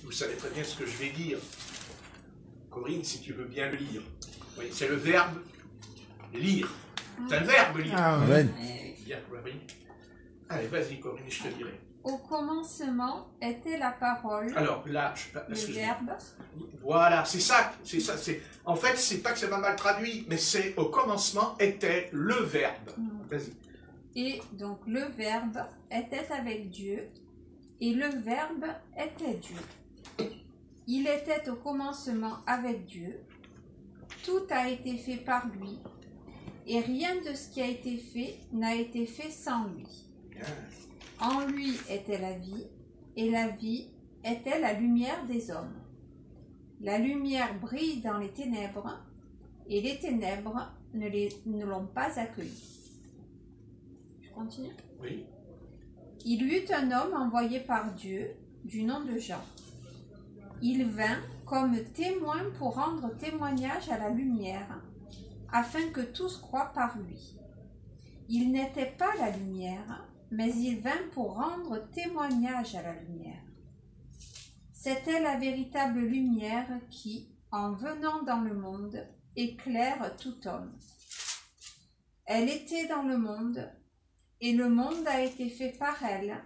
vous savez très bien ce que je vais dire. Corinne, si tu veux bien le lire. Oui, c'est le verbe lire. C'est un verbe lire. Ah, ouais. Bien, oui. Allez, vas-y Corinne, je te dirai. Au commencement était la parole, Alors là, le verbe. Voilà, c'est ça. En fait, c'est pas que c'est pas mal traduit, mais c'est au commencement était le verbe. Vas-y. Et donc le verbe était avec Dieu, et le verbe était Dieu. Il était au commencement avec Dieu. Tout a été fait par lui, et rien de ce qui a été fait n'a été fait sans lui. Bien. En lui était la vie, et la vie était la lumière des hommes. La lumière brille dans les ténèbres, et les ténèbres ne l'ont pas accueillie. Je continue. Oui. Il y eut un homme envoyé par Dieu, du nom de Jean. Il vint comme témoin pour rendre témoignage à la lumière, afin que tous croient par lui. Il n'était pas la lumière, mais il vint pour rendre témoignage à la lumière. C'était la véritable lumière qui, en venant dans le monde, éclaire tout homme. Elle était dans le monde, et le monde a été fait par elle,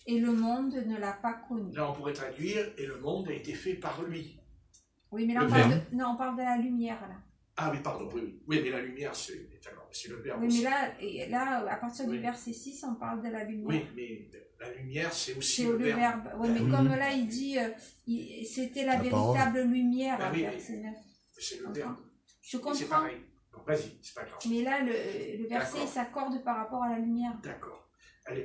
et le monde ne l'a pas connue. Là, on pourrait traduire et le monde a été fait par lui. Oui, mais là, on parle de la lumière, là. Ah oui, pardon, oui. Oui, mais la lumière, c'est le verbe Oui, aussi. mais là, à partir du verset 6, on parle de la lumière. Oui, mais la lumière, c'est aussi c'est le verbe. Oui, mais comme là, il dit, c'était la véritable lumière, ben oui, verset 9. C'est le verbe. Je comprends. C'est pareil. Bon, vas-y, c'est pas grave. Mais là, le verset s'accorde par rapport à la lumière. D'accord.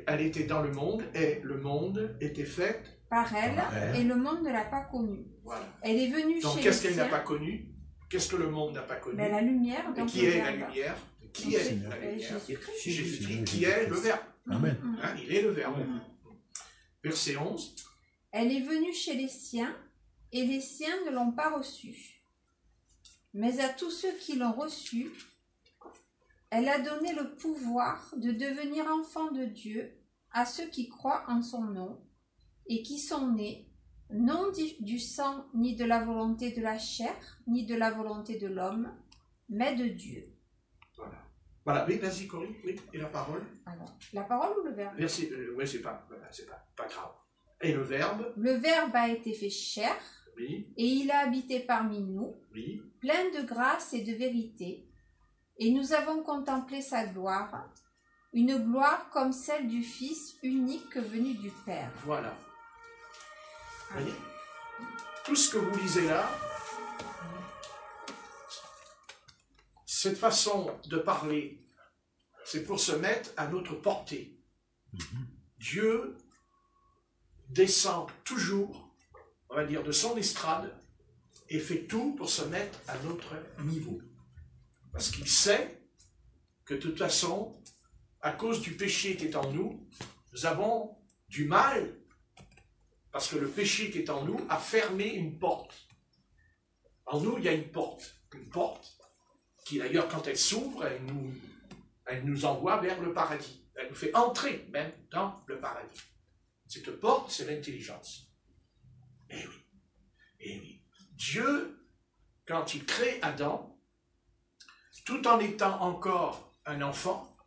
Elle était dans le monde, et le monde était fait par elle, et le monde ne l'a pas connue. Voilà. Elle est venue donc, chez les qu'est-ce qu'elle n'a pas connu? Qu'est-ce que le monde n'a pas connu? Ben, la lumière. Et qui est la lumière? Qui est la lumière? Jésus-Christ, qui est le Verbe. Amen. Hein, il est le Verbe. Verset 11. Elle est venue chez les siens, et les siens ne l'ont pas reçue. Mais à tous ceux qui l'ont reçue, elle a donné le pouvoir de devenir enfants de Dieu à ceux qui croient en son nom et qui sont nés, non du sang, ni de la volonté de la chair, ni de la volonté de l'homme, mais de Dieu. Voilà. Voilà, oui, vas-y Corinne, oui, et la parole. Alors, la parole ou le verbe? Oui, c'est pas grave. Et le verbe? Le verbe a été fait chair, oui. Et il a habité parmi nous, oui. Plein de grâce et de vérité, et nous avons contemplé sa gloire, une gloire comme celle du Fils unique venu du Père. Voilà. Voyez, tout ce que vous lisez là, cette façon de parler, c'est pour se mettre à notre portée. Dieu descend toujours, on va dire, de son estrade et fait tout pour se mettre à notre niveau. Parce qu'il sait que de toute façon, à cause du péché qui est en nous, nous avons du mal. Parce que le péché qui est en nous a fermé une porte. En nous, il y a une porte qui d'ailleurs, quand elle s'ouvre, elle nous envoie vers le paradis. Elle nous fait entrer même dans le paradis. Cette porte, c'est l'intelligence. Eh oui, eh oui. Dieu, quand il crée Adam, tout en étant encore un enfant,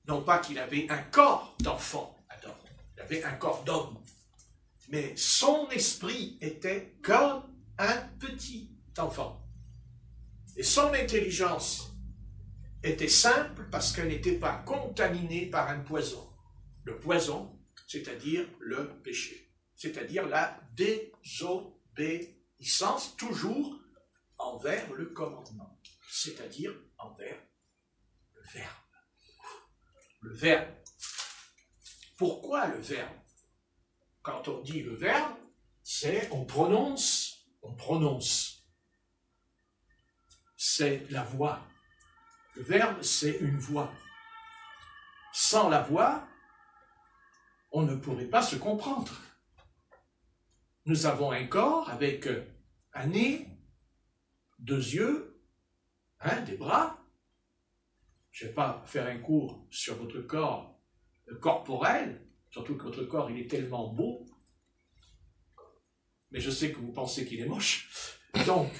non pas qu'il avait un corps d'enfant, Adam, il avait un corps d'homme, mais son esprit était comme un petit enfant. Et son intelligence était simple parce qu'elle n'était pas contaminée par un poison. Le poison, c'est-à-dire le péché, c'est-à-dire la désobéissance, toujours envers le commandement, c'est-à-dire envers le Verbe. Le Verbe. Pourquoi le Verbe? Quand on dit le Verbe, c'est on prononce. C'est la voix. Le Verbe, c'est une voix. Sans la voix, on ne pourrait pas se comprendre. Nous avons un corps avec un nez, 2 yeux, des bras. Je ne vais pas faire un cours sur votre corps corporel, surtout que votre corps il est tellement beau. mais je sais que vous pensez qu'il est moche. Donc,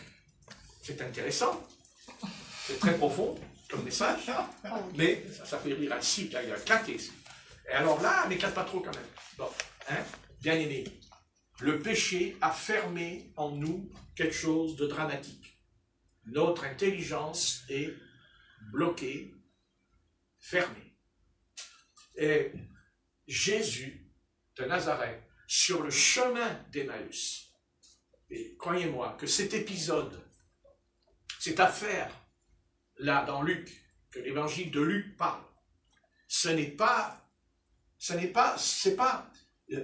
c'est intéressant, c'est très profond comme message, mais ça fait rire ainsi, il a claqué. Et alors là, n'éclate pas trop quand même. Bon, hein, bien aimé, le péché a fermé en nous quelque chose de dramatique. Notre intelligence est bloquée, fermée. Et Jésus de Nazareth, sur le chemin d'Emmaüs, et croyez-moi que cet épisode, cette affaire, là dans Luc, que l'évangile de Luc parle, il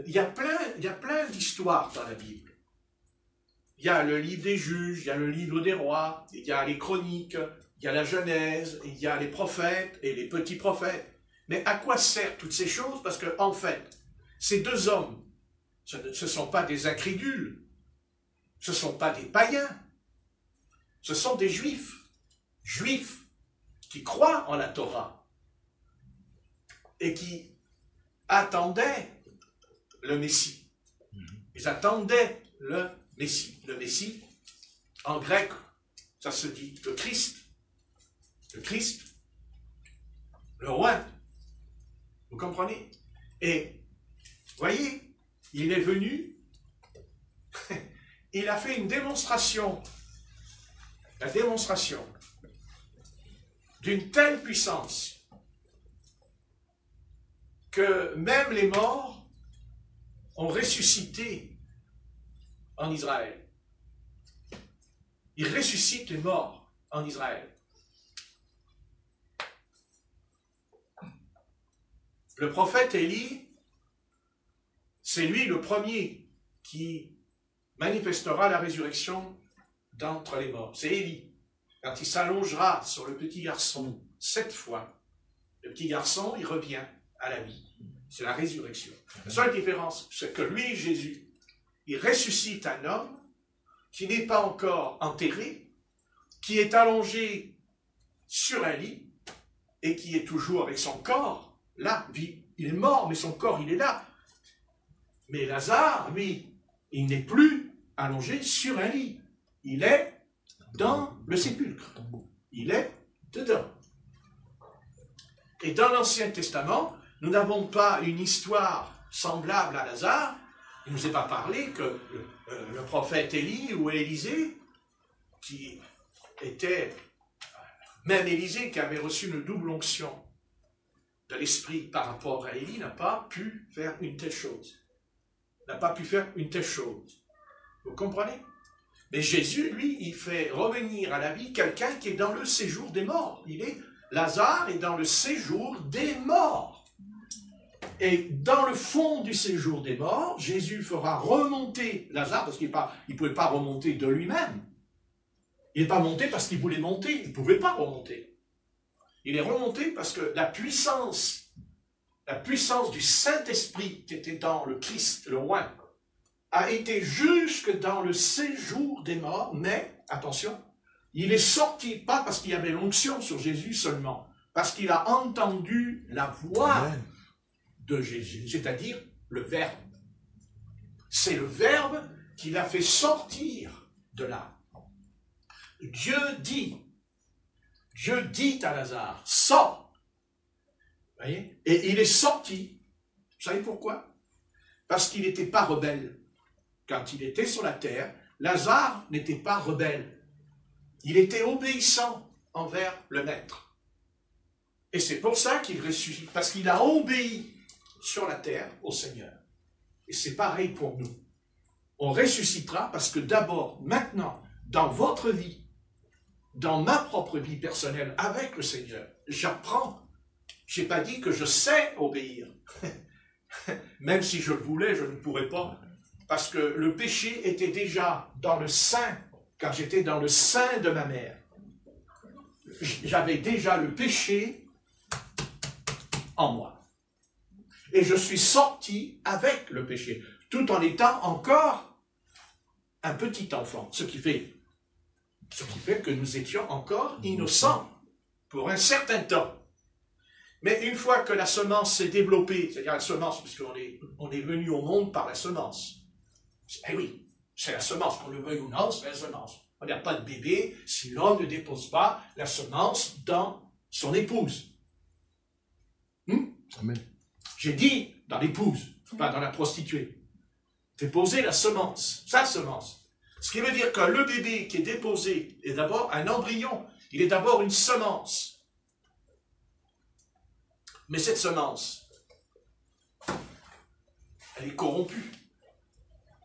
y a plein d'histoires dans la Bible. Il y a le livre des juges, il y a le livre des rois, il y a les chroniques, il y a la Genèse, il y a les prophètes et les petits prophètes. Mais à quoi servent toutes ces choses? Parce que, en fait, ces deux hommes, ce ne sont pas des incrédules, ce ne sont pas des païens, ce sont des juifs qui croient en la Torah et qui attendaient le Messie. Ils attendaient le Messie. Le Messie, en grec, ça se dit le Christ, le roi. Vous comprenez? Et, voyez, il est venu, il a fait une démonstration, la démonstration d'une telle puissance que même les morts ont ressuscité en Israël. Il ressuscite les morts en Israël. Le prophète Élie, c'est lui le premier qui manifestera la résurrection d'entre les morts. C'est Élie. Quand il s'allongera sur le petit garçon 7 fois, le petit garçon, il revient à la vie. C'est la résurrection. La seule différence, c'est que lui, Jésus, il ressuscite un homme qui n'est pas encore enterré, qui est allongé sur un lit et qui est toujours avec son corps là. Il est mort, mais son corps, il est là. Mais Lazare, lui, il n'est plus allongé sur un lit. Il est dans le sépulcre. Il est dedans. Et dans l'Ancien Testament, nous n'avons pas une histoire semblable à Lazare. Il ne nous est pas parlé que le prophète Élie ou Élisée, qui était, même Élisée qui avait reçu une double onction de l'esprit par rapport à Élie, n'a pas pu faire une telle chose. N'a pas pu faire une telle chose. Vous comprenez? Mais Jésus, lui, il fait revenir à la vie quelqu'un qui est dans le séjour des morts. Lazare est dans le séjour des morts. Et dans le fond du séjour des morts, Jésus fera remonter Lazare, parce qu'il ne pouvait pas remonter de lui-même. Il n'est pas monté parce qu'il voulait monter, il ne pouvait pas remonter. Il est remonté parce que la puissance du Saint-Esprit qui était dans le Christ, le roi, a été jusque dans le séjour des morts, mais, attention, il est sorti, pas parce qu'il y avait l'onction sur Jésus seulement, parce qu'il a entendu la voix de Jésus, c'est-à-dire le Verbe. C'est le Verbe qui l'a fait sortir de là. Dieu dit à Lazare, sors. Vous voyez? Et il est sorti. Vous savez pourquoi? Parce qu'il n'était pas rebelle. Quand il était sur la terre, Lazare n'était pas rebelle. Il était obéissant envers le Maître. Et c'est pour ça qu'il ressuscite, parce qu'il a obéi sur la terre au Seigneur. Et c'est pareil pour nous. On ressuscitera parce que d'abord, maintenant, dans votre vie, dans ma propre vie personnelle avec le Seigneur, j'apprends. Je n'ai pas dit que je sais obéir. Même si je le voulais, je ne pourrais pas. Parce que le péché était déjà dans le sein, quand j'étais dans le sein de ma mère. J'avais déjà le péché en moi. Et je suis sorti avec le péché, tout en étant encore un petit enfant. Ce qui fait que nous étions encore innocents pour un certain temps. Mais une fois que la semence s'est développée, c'est-à-dire la semence, puisqu'on est venu au monde par la semence. Eh oui, C'est la semence, qu'on le veuille ou non, c'est la semence. On n'a pas de bébé si l'homme ne dépose pas la semence dans son épouse. Amen. J'ai dit dans l'épouse, pas dans la prostituée. Déposer la semence, sa semence. Ce qui veut dire que le bébé qui est déposé est d'abord un embryon, il est d'abord une semence. Mais cette semence, elle est corrompue,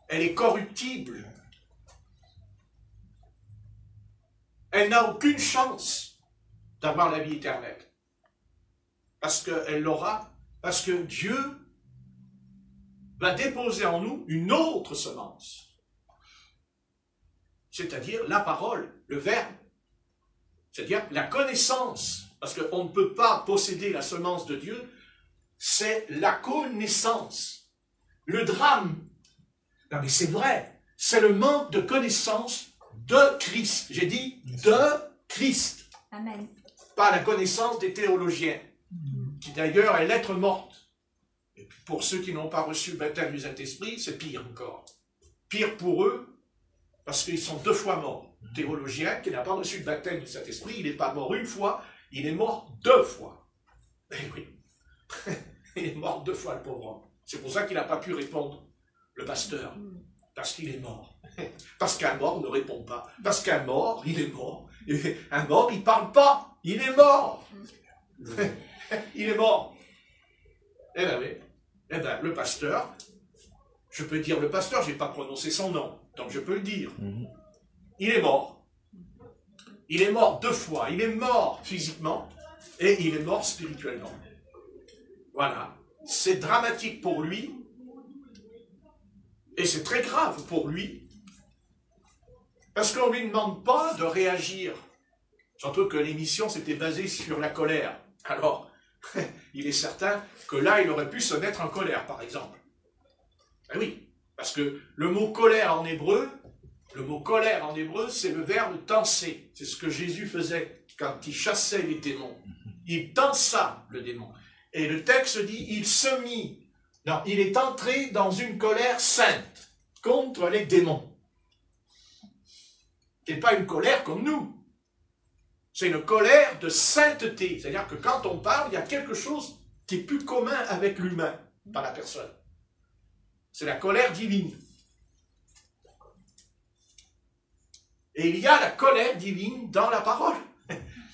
elle est corruptible. Elle n'a aucune chance d'avoir la vie éternelle. Parce qu'elle l'aura, parce que Dieu va déposer en nous une autre semence. C'est-à-dire la parole, le verbe. C'est-à-dire la connaissance. Parce qu'on ne peut pas posséder la semence de Dieu, c'est la connaissance. Le drame, non mais c'est vrai, c'est le manque de connaissance de Christ. J'ai dit de Christ. Amen. Pas la connaissance des théologiens, qui d'ailleurs est lettre morte. Et puis pour ceux qui n'ont pas reçu le baptême du Saint-Esprit, c'est pire encore. Pire pour eux, parce qu'ils sont 2 fois morts. Le théologien qui n'a pas reçu le baptême du Saint-Esprit, il n'est pas mort une fois, il est mort 2 fois. Eh oui, il est mort 2 fois, le pauvre homme. C'est pour ça qu'il n'a pas pu répondre, le pasteur, parce qu'il est mort. Parce qu'un mort ne répond pas. Parce qu'un mort, il est mort. Et un mort, il ne parle pas. Il est mort. Il est mort. Eh bien, oui. Eh bien, le pasteur, je peux dire le pasteur, je n'ai pas prononcé son nom, donc je peux le dire. Il est mort. Il est mort 2 fois. Il est mort physiquement et il est mort spirituellement. Voilà. C'est dramatique pour lui et c'est très grave pour lui parce qu'on ne lui demande pas de réagir. Surtout que l'émission s'était basée sur la colère. Alors, il est certain que là, il aurait pu se mettre en colère, par exemple. Ben oui, parce que le mot colère en hébreu, c'est le verbe tenser. C'est ce que Jésus faisait quand il chassait les démons. Il tensa le démon. Et le texte dit, il est entré dans une colère sainte contre les démons. Ce n'est pas une colère comme nous. C'est une colère de sainteté. C'est-à-dire que quand on parle, il y a quelque chose qui est plus commun avec l'humain, pas la personne. C'est la colère divine. Et il y a la colère divine dans la parole.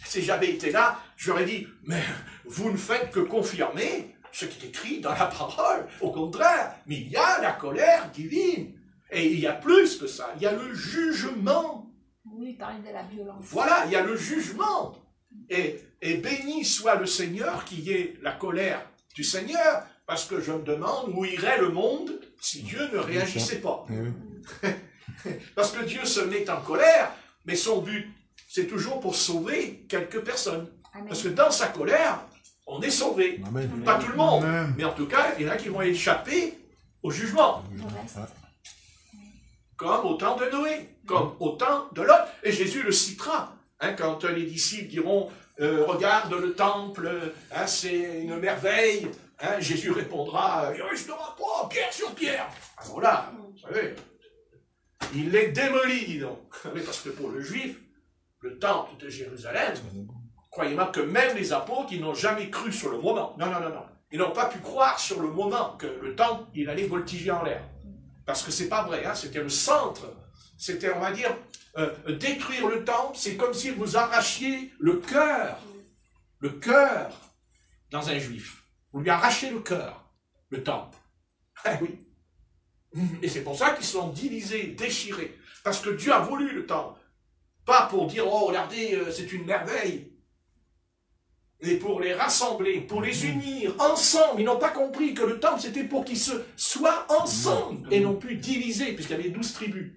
Si j'avais été là, j'aurais dit, mais vous ne faites que confirmer ce qui est écrit dans la parole. Au contraire, mais il y a la colère divine. Et il y a plus que ça. Il y a le jugement. Oui, il parlait de la violence. Voilà, il y a le jugement. Et béni soit le Seigneur qui est la colère du Seigneur, parce que je me demande où irait le monde si Dieu ne réagissait pas. Parce que Dieu se met en colère, mais son but, c'est toujours pour sauver quelques personnes. Amen. Parce que dans sa colère, on est sauvé. Amen. Pas tout le monde, Amen. Mais en tout cas, il y en a qui vont échapper au jugement. Comme au temps de Noé, comme au temps de Lot. Et Jésus le citera. Quand les disciples diront, regarde le temple, c'est une merveille. Jésus répondra, il ne restera pas pierre sur pierre. Alors là, vous savez, il les démolit, donc. Parce que pour le juif, le temple de Jérusalem, croyez-moi que même les apôtres, ils n'ont jamais cru sur le moment. Non. Ils n'ont pas pu croire sur le moment que le temple, il allait voltiger en l'air. Parce que c'est pas vrai, c'était le centre. C'était, on va dire, détruire le temple, c'est comme si vous arrachiez le cœur dans un juif. Vous lui arrachez le cœur, le temple. Ah oui. Et c'est pour ça qu'ils sont divisés, déchirés. Parce que Dieu a voulu le temple. Pas pour dire, oh, regardez, c'est une merveille. Mais pour les rassembler, pour les unir ensemble. Ils n'ont pas compris que le temple, c'était pour qu'ils se soient ensemble et non plus divisés, puisqu'il y avait 12 tribus.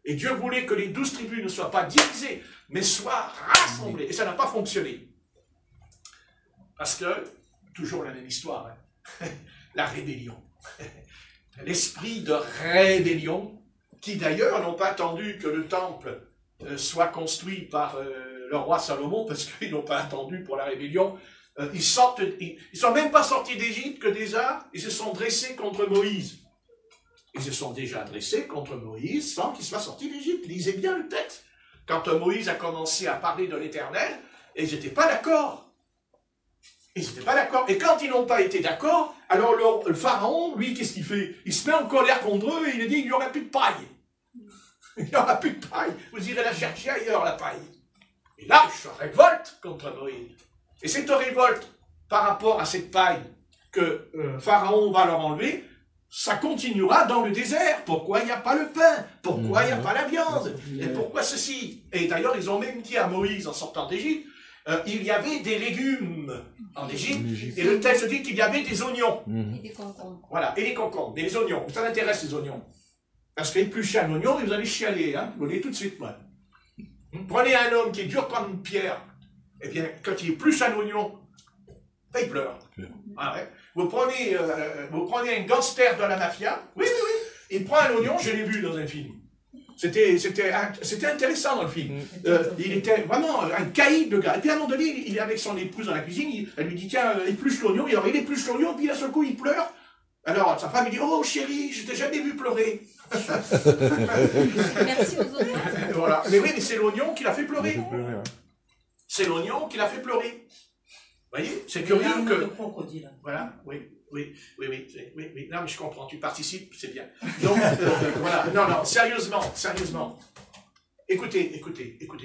Et Dieu voulait que les 12 tribus ne soient pas divisées, mais soient rassemblées. Et ça n'a pas fonctionné. Parce que, toujours la même histoire, la rébellion. L'esprit de rébellion, qui d'ailleurs n'ont pas attendu que le temple soit construit par le roi Salomon, parce qu'ils n'ont pas attendu pour la rébellion. Ils sont même pas sortis d'Égypte que déjà, ils se sont dressés contre Moïse. Ils se sont déjà dressés contre Moïse sans qu'il soit sorti d'Égypte. Lisez bien le texte. Quand Moïse a commencé à parler de l'Éternel, ils n'étaient pas d'accord. Ils n'étaient pas d'accord. Et quand ils n'ont pas été d'accord, alors le pharaon, lui, qu'est-ce qu'il fait? Il se met en colère contre eux et il dit, il n'y aura plus de paille. Il n'y aura plus de paille. Vous irez la chercher ailleurs, la paille. Et là, je se révolte contre Moïse. Et cette révolte, par rapport à cette paille que Pharaon va leur enlever, ça continuera dans le désert. Pourquoi il n'y a pas le pain? Pourquoi il n'y a pas la viande? Et pourquoi ceci? Et d'ailleurs, ils ont même dit à Moïse, en sortant d'Égypte, il y avait des légumes en Égypte, et le texte dit qu'il y avait des oignons. Et des concombres. Voilà, et des concombres. Mais les oignons, ça m'intéresse les oignons. Parce qu'éplucher un oignon, vous allez chialer, hein, vous voyez tout de suite, moi. Prenez un homme qui est dur comme une pierre, eh bien, quand il épluche un oignon, il pleure. Ah ouais. Vous prenez un gangster de la mafia, oui, il prend un oignon, je l'ai vu dans un film. C'était intéressant dans le film. Il était vraiment un caïd, le gars. Et puis à un moment donné, il est avec son épouse dans la cuisine, elle lui dit, tiens, épluche l'oignon, alors il épluche l'oignon, puis d'un seul coup, il pleure. Alors sa femme lui dit, oh chérie, je t'ai jamais vu pleurer. Merci aux autres. Voilà. Mais oui, mais c'est l'oignon qui l'a fait pleurer. C'est l'oignon qui l'a fait pleurer. Vous voyez, c'est curieux que... Voilà, oui. Non, mais je comprends, tu participes, c'est bien. Donc, voilà. Non, sérieusement. Écoutez.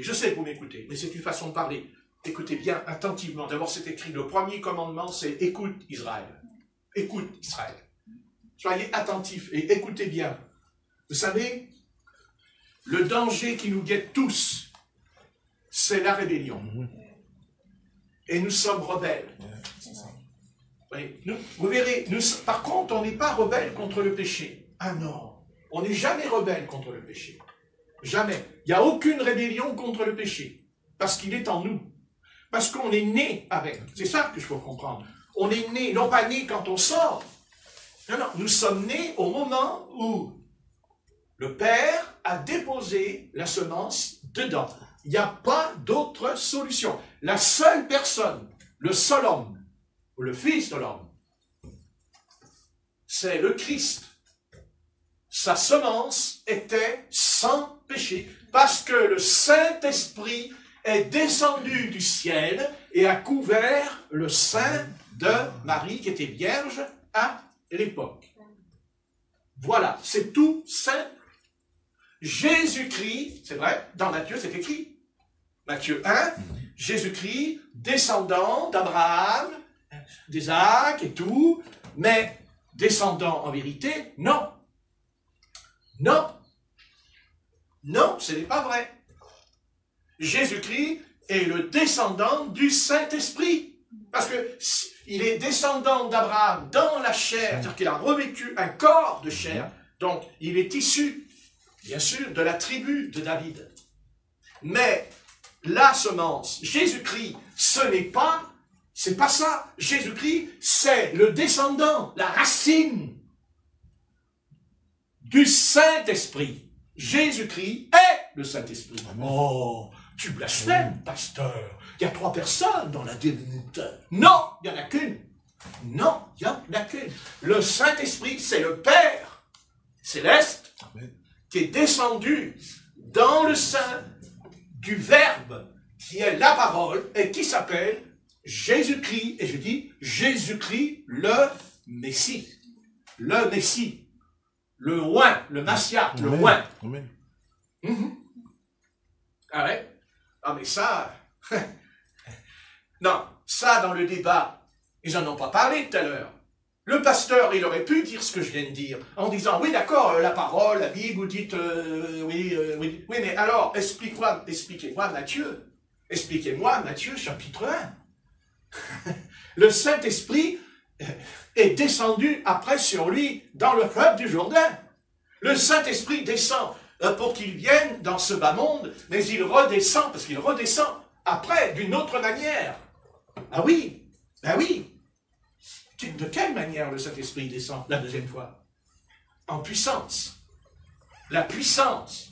Je sais que vous m'écoutez, mais c'est une façon de parler. Écoutez bien, attentivement. D'abord, c'est écrit, le premier commandement, c'est « Écoute Israël ». Écoute Israël. Soyez attentifs et écoutez bien. Vous savez, le danger qui nous guette tous, c'est la rébellion. Et nous sommes rebelles. Oui, vous verrez, par contre, on n'est pas rebelle contre le péché. Ah non, on n'est jamais rebelle contre le péché. Jamais. Il n'y a aucune rébellion contre le péché. Parce qu'il est en nous. Parce qu'on est né avec. C'est ça que je faut comprendre. On est né, non pas né quand on sort. Non, nous sommes nés au moment où le Père a déposé la semence dedans. Il n'y a pas d'autre solution. La seule personne, le seul homme, ou le Fils de l'homme, c'est le Christ. Sa semence était sans péché, parce que le Saint-Esprit est descendu du ciel et a couvert le sein de Marie, qui était vierge à l'époque. Voilà, c'est tout simple. Jésus-Christ, c'est vrai, dans Matthieu c'est écrit. Matthieu 1, Jésus-Christ, descendant d'Abraham, d'Isaac et tout, mais descendant en vérité, non. Non, ce n'est pas vrai. Jésus-Christ est le descendant du Saint-Esprit. Parce qu'il est descendant d'Abraham dans la chair, c'est-à-dire qu'il a revêtu un corps de chair, donc il est issu, bien sûr, de la tribu de David. Mais la semence, Jésus-Christ, c'est pas ça. Jésus-Christ, c'est le descendant, la racine du Saint-Esprit. Jésus-Christ est le Saint-Esprit. Oh, tu blasphèmes, pasteur. Il y a 3 personnes dans la divinité. Non, il n'y en a qu'une. Non, il n'y en a qu'une. Le Saint-Esprit, c'est le Père céleste qui est descendu dans le sein du Verbe qui est la parole et qui s'appelle Jésus-Christ. Et je dis Jésus-Christ le Messie. Le Messie. Le oint, le Massia, le oint. Ah ouais? Ah mais ça... Non, ça dans le débat, ils n'en ont pas parlé tout à l'heure. Le pasteur, il aurait pu dire ce que je viens de dire, en disant, oui d'accord, la parole, la Bible, vous dites, oui, mais alors, expliquez-moi Matthieu. Expliquez-moi Matthieu chapitre 1. Le Saint-Esprit est descendu après sur lui dans le fleuve du Jourdain. Le Saint-Esprit descend pour qu'il vienne dans ce bas monde, mais il redescend, parce qu'il redescend après d'une autre manière. Ah oui, ben oui. De quelle manière le Saint-Esprit descend la deuxième fois? En puissance. La puissance.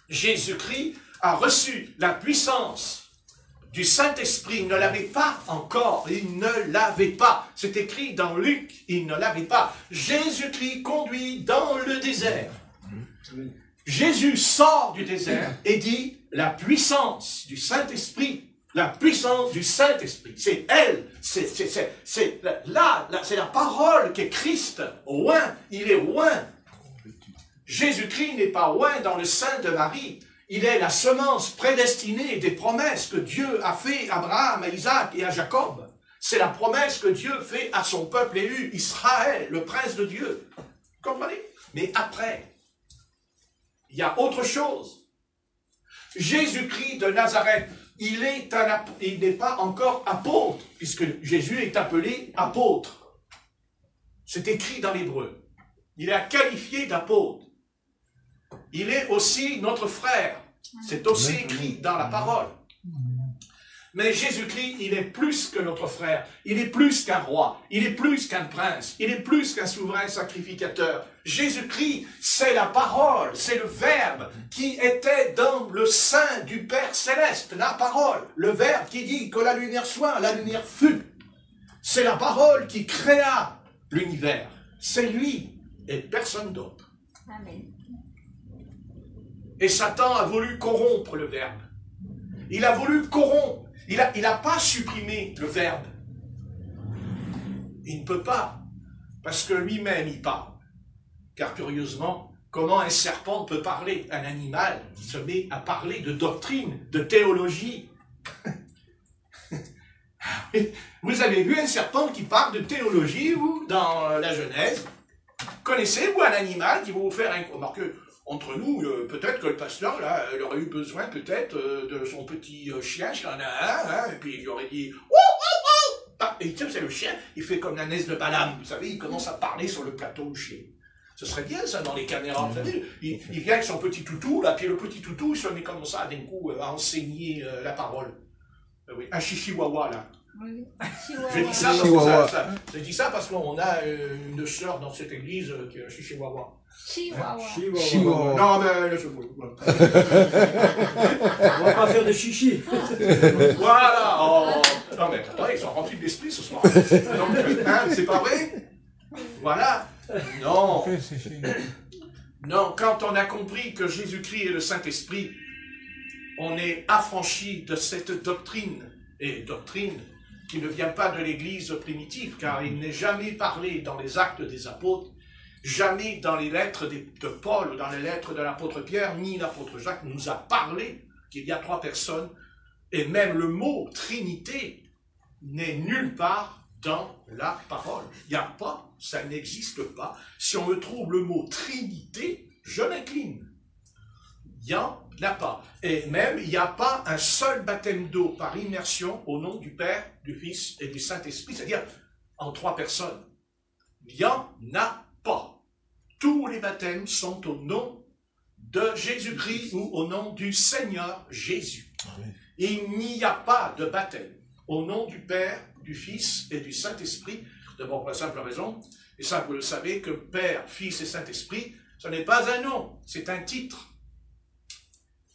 Jésus-Christ a reçu la puissance du Saint-Esprit. Il ne l'avait pas encore. Il ne l'avait pas. C'est écrit dans Luc. Il ne l'avait pas. Jésus-Christ conduit dans le désert. Jésus sort du désert et dit la puissance du Saint-Esprit. La puissance du Saint-Esprit. C'est elle. C'est là, c'est la parole qu'est Christ. Oint. Il est oint. Jésus-Christ n'est pas oint dans le sein de Marie. Il est la semence prédestinée des promesses que Dieu a fait à Abraham, à Isaac et à Jacob. C'est la promesse que Dieu fait à son peuple élu, Israël, le prince de Dieu. Vous comprenez? Mais après, il y a autre chose. Jésus-Christ de Nazareth, il n'est pas encore apôtre, puisque Jésus est appelé apôtre. C'est écrit dans l'hébreu. Il est qualifié d'apôtre. Il est aussi notre frère. C'est aussi écrit dans la parole. Mais Jésus-Christ, il est plus que notre frère. Il est plus qu'un roi. Il est plus qu'un prince. Il est plus qu'un souverain sacrificateur. Jésus-Christ, c'est la parole, c'est le Verbe qui était dans le sein du Père Céleste. La parole, le Verbe qui dit que la lumière soit, la lumière fut. C'est la parole qui créa l'univers. C'est lui et personne d'autre. Amen. Et Satan a voulu corrompre le Verbe. Il a voulu corrompre. Il n'a pas supprimé le Verbe. Il ne peut pas. Parce que lui-même, il parle. Car curieusement, comment un serpent peut parler? Un animal qui se met à parler de doctrine, de théologie. Vous avez vu un serpent qui parle de théologie, vous, dans la Genèse? Connaissez-vous un animal qui va vous faire un... Remarquez, entre nous, peut-être que le pasteur, là, il aurait eu besoin, peut-être, de son petit chien, s'il y en a un, et puis il aurait dit... Ah, et c'est le chien, il fait comme l'ânesse de Balaam, vous savez, il commence à parler sur le plateau, le chien. Ce serait bien, ça, dans les caméras, vous savez, il vient avec son petit toutou, là, puis le petit toutou, il se met comme ça, d'un coup, à enseigner la parole. Oui, un chihuahua, là. Oui. Je dis ça parce qu'on a une sœur dans cette église qui est un chihuahua. Chihuahua. Non, mais je vous. On va pas faire de chichi. Voilà. Oh. Non, mais attendez, ils sont remplis d'esprit ce soir. Donc, hein, c'est pas vrai? Voilà. Non. Non, quand on a compris que Jésus-Christ est le Saint-Esprit, on est affranchi de cette doctrine. Et doctrine qui ne vient pas de l'Église primitive, car il n'est jamais parlé dans les actes des apôtres, jamais dans les lettres de Paul, ou dans les lettres de l'apôtre Pierre, ni l'apôtre Jacques nous a parlé qu'il y a trois personnes, et même le mot Trinité n'est nulle part dans la parole. Il n'y a pas, ça n'existe pas. Si on me trouve le mot Trinité, je m'incline. Il n'y en a pas. Et même, il n'y a pas un seul baptême d'eau par immersion au nom du Père, du Fils et du Saint-Esprit, c'est-à-dire en trois personnes. Il n'y en a pas. Tous les baptêmes sont au nom de Jésus-Christ ou au nom du Seigneur Jésus. Il n'y a pas de baptême au nom du Père, du Fils et du Saint-Esprit, d'abord pour la simple raison, et ça vous le savez, que Père, Fils et Saint-Esprit, ce n'est pas un nom, c'est un titre.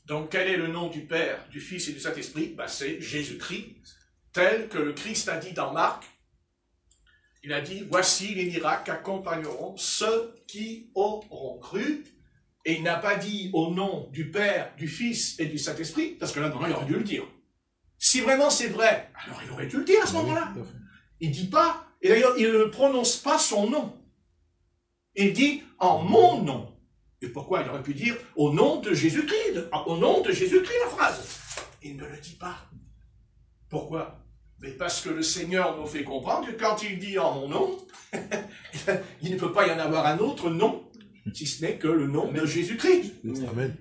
Donc, quel est le nom du Père, du Fils et du Saint-Esprit? C'est Jésus-Christ, tel que le Christ a dit dans Marc. Il a dit, voici les miracles qu'accompagneront ceux qui auront cru. Et il n'a pas dit au nom du Père, du Fils et du Saint-Esprit, parce que là, non, il aurait dû le dire. Si vraiment c'est vrai, alors il aurait dû le dire à ce moment-là. Il ne dit pas, et d'ailleurs, il ne prononce pas son nom. Il dit, en mon nom. Et pourquoi il aurait pu dire au nom de Jésus-Christ, au nom de Jésus-Christ la phrase? Il ne le dit pas. Pourquoi? Mais parce que le Seigneur nous fait comprendre que quand il dit en mon nom, il ne peut pas y en avoir un autre nom, si ce n'est que le nom de Jésus-Christ. Amen.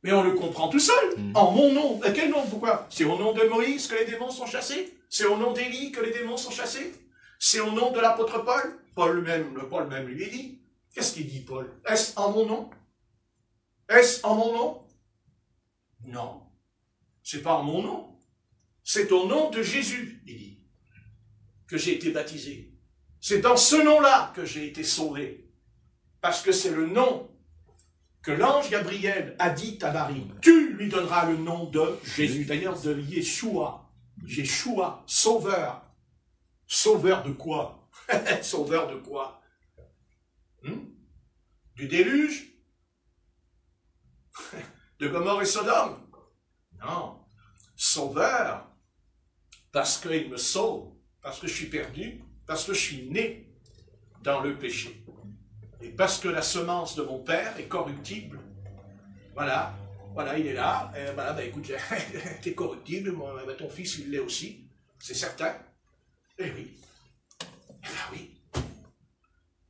Mais on le comprend tout seul. En mon nom. Quel nom? Pourquoi? C'est au nom de Moïse que les démons sont chassés? C'est au nom d'Élie que les démons sont chassés? C'est au nom de l'apôtre Paul? Paul même lui dit. Qu'est-ce qu'il dit, Paul? Est-ce en mon nom? Est-ce en mon nom? Non. C'est pas en mon nom. C'est au nom de Jésus, il dit, que j'ai été baptisé. C'est dans ce nom-là que j'ai été sauvé. Parce que c'est le nom que l'ange Gabriel a dit à Marie. Tu lui donnera le nom de Jésus, d'ailleurs de Yeshua. Yeshua, sauveur. Sauveur de quoi? Sauveur de quoi? Du déluge? De Gomorrhe et Sodome? Non. Sauveur, parce qu'il me sauve, parce que je suis perdu, parce que je suis né dans le péché. Et parce que la semence de mon père est corruptible. Voilà, il est là. Et voilà, ben écoute, t'es corruptible, ton fils il l'est aussi, c'est certain. Eh oui. Eh bien oui.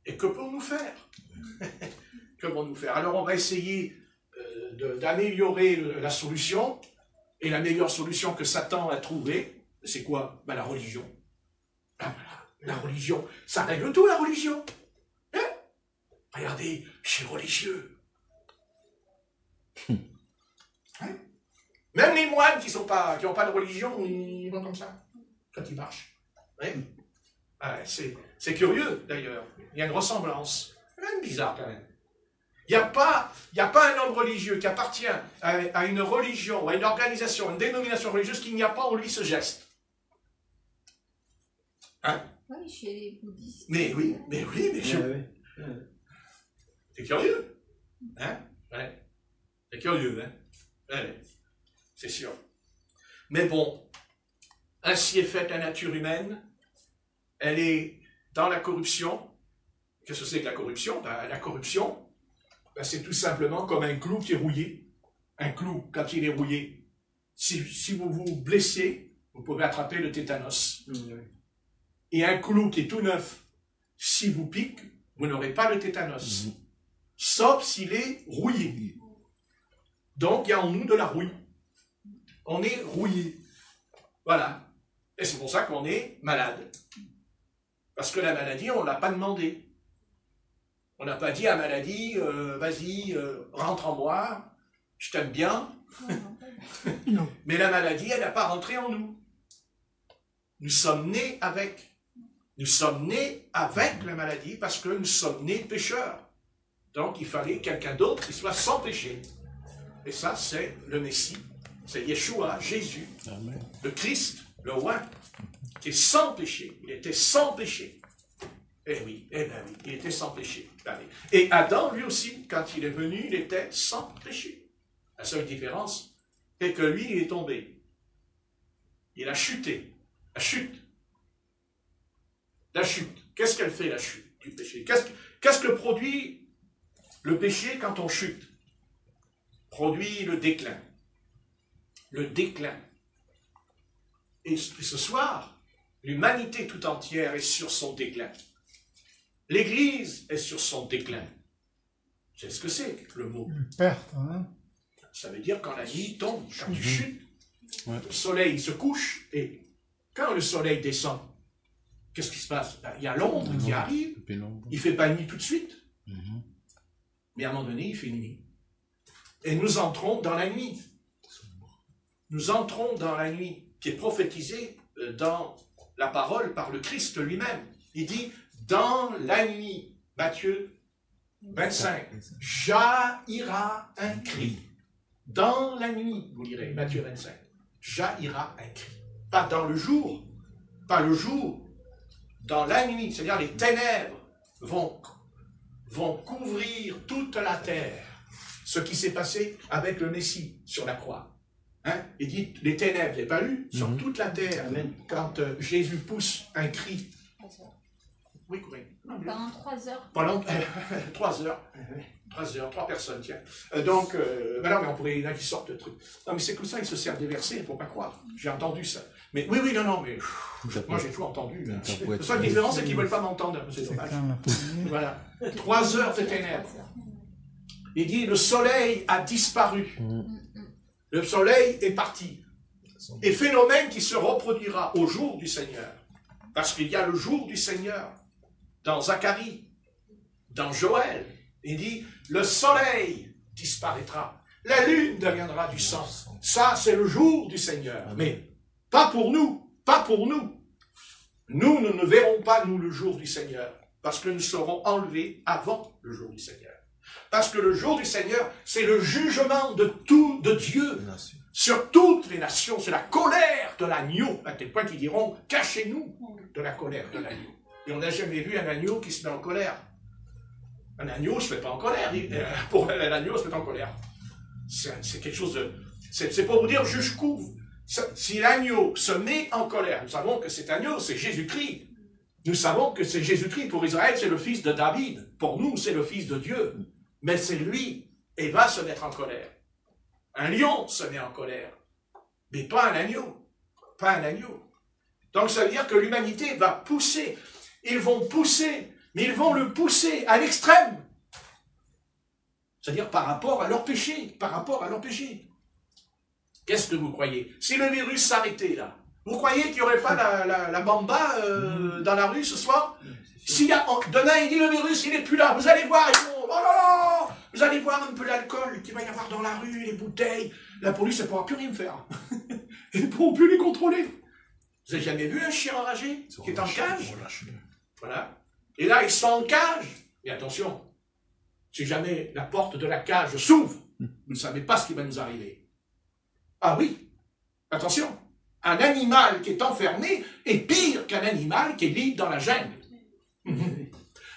Et que pouvons-nous faire? Que pouvons-nous faire? Alors on va essayer d'améliorer la solution. Et la meilleure solution que Satan a trouvée, c'est quoi? Ben, la religion. Ah, voilà. La religion, ça règle tout, la religion. Hein? Regardez, je suis religieux. Hein? Même les moines qui n'ont pas de religion, ils vont comme ça, quand ils marchent. Hein? Ah, c'est curieux, d'ailleurs. Il y a une ressemblance. C'est même bizarre, quand même. Il n'y a pas un homme religieux qui appartient à une religion, à une organisation, à une dénomination religieuse, qu'il n'y a pas en lui ce geste. Hein? Oui, chez les bouddhistes. Mais c'est curieux. Hein? Ouais. C'est curieux, hein? Ouais. C'est sûr. Mais bon, ainsi est faite la nature humaine. Elle est dans la corruption. Qu'est-ce que c'est que la corruption? La corruption, c'est tout simplement comme un clou qui est rouillé. Un clou, quand il est rouillé, si vous vous blessez, vous pouvez attraper le tétanos. Et un clou qui est tout neuf, si vous pique, vous n'aurez pas le tétanos. Sauf s'il est rouillé. Donc, il y a en nous de la rouille. On est rouillé. Voilà. Et c'est pour ça qu'on est malade. Parce que la maladie, on ne l'a pas demandé. On n'a pas dit à la maladie, vas-y, rentre en moi, je t'aime bien. Non. Mais la maladie, elle n'a pas rentré en nous. Nous sommes nés avec. Nous sommes nés avec la maladie parce que nous sommes nés pécheurs. Donc il fallait quelqu'un d'autre qui soit sans péché. Et ça, c'est le Messie. C'est Yeshua, Jésus, Amen. Le Christ, le roi, qui est sans péché. Il était sans péché. Eh oui, il était sans péché. Et Adam, lui aussi, quand il est venu, il était sans péché. La seule différence, c'est que lui, il est tombé. Il a chuté. La chute. La chute. Qu'est-ce qu'elle fait, la chute du péché? Qu'est-ce que produit le péché quand on chute? Produit le déclin. Le déclin. Et ce soir, l'humanité tout entière est sur son déclin. L'Église est sur son déclin. C'est ce que c'est, le mot. Une perte, hein? Ça veut dire quand la nuit tombe, quand tu chutes, le soleil se couche, et quand le soleil descend, qu'est-ce qui se passe? Il y a l'ombre qui arrive, il ne fait pas nuit tout de suite, mais à un moment donné, il fait nuit. Et nous entrons dans la nuit. Nous entrons dans la nuit, qui est prophétisée dans la parole par le Christ lui-même. Il dit, dans la nuit, Matthieu 25, jaillira un cri. Dans la nuit, vous lirez, Matthieu 25, jaillira un cri. Pas dans le jour, pas le jour, dans la nuit, c'est-à-dire les ténèbres vont couvrir toute la terre. Ce qui s'est passé avec le Messie sur la croix. Hein? Il dit, les ténèbres, vous n'avez pas lu? Sur toute la terre, quand Jésus pousse un cri. Oui, Corinne. Pendant 3 heures. Pendant 3 heures. 3 heures, 3 personnes, tiens. Donc, ben non, mais on pourrait, il y en a qui sortent de trucs. Non, mais c'est comme ça, ils se servent des versets, il ne faut pas croire. J'ai entendu ça. Mais oui, non, mais moi j'ai tout entendu. La seule différence, c'est qu'ils ne veulent pas m'entendre. C'est dommage. Voilà. 3 heures de ténèbres. Il dit, le soleil a disparu. Le soleil est parti. Et phénomène qui se reproduira au jour du Seigneur. Parce qu'il y a le jour du Seigneur. Dans Zacharie, dans Joël, il dit, le soleil disparaîtra, la lune deviendra du sang. Ça, c'est le jour du Seigneur. Mais pas pour nous, pas pour nous. Nous ne verrons pas, nous, le jour du Seigneur, parce que nous serons enlevés avant le jour du Seigneur. Parce que le jour du Seigneur, c'est le jugement de Dieu sur toutes les nations. C'est la colère de l'agneau, à tel point qu'ils diront, cachez-nous de la colère de l'agneau. Et on n'a jamais vu un agneau qui se met en colère. Un agneau ne se met pas en colère. Pour un agneau, se met en colère. C'est quelque chose de... C'est pour vous dire jusqu'où... Si l'agneau se met en colère, nous savons que cet agneau, c'est Jésus-Christ. Nous savons que c'est Jésus-Christ. Pour Israël, c'est le fils de David. Pour nous, c'est le fils de Dieu. Mais c'est lui, et va se mettre en colère. Un lion se met en colère. Mais pas un agneau. Pas un agneau. Donc ça veut dire que l'humanité va pousser. Ils vont pousser, mais ils vont le pousser à l'extrême. C'est-à-dire par rapport à leur péché. Par rapport à leur péché. Qu'est-ce que vous croyez? Si le virus s'arrêtait là, vous croyez qu'il n'y aurait pas la bamba dans la rue ce soir? S'il y a, demain il dit le virus, il n'est plus là, vous allez voir, oh là là, vous allez voir un peu l'alcool qu'il va y avoir dans la rue, les bouteilles, la police ne pourra plus rien faire. Ils ne pourront plus les contrôler. Vous n'avez jamais vu un chien enragé qui est en cage? Voilà. Et là, ils sont en cage. Et attention, si jamais la porte de la cage s'ouvre, vous ne savez pas ce qui va nous arriver. Ah oui, attention. Un animal qui est enfermé est pire qu'un animal qui est libre dans la jungle.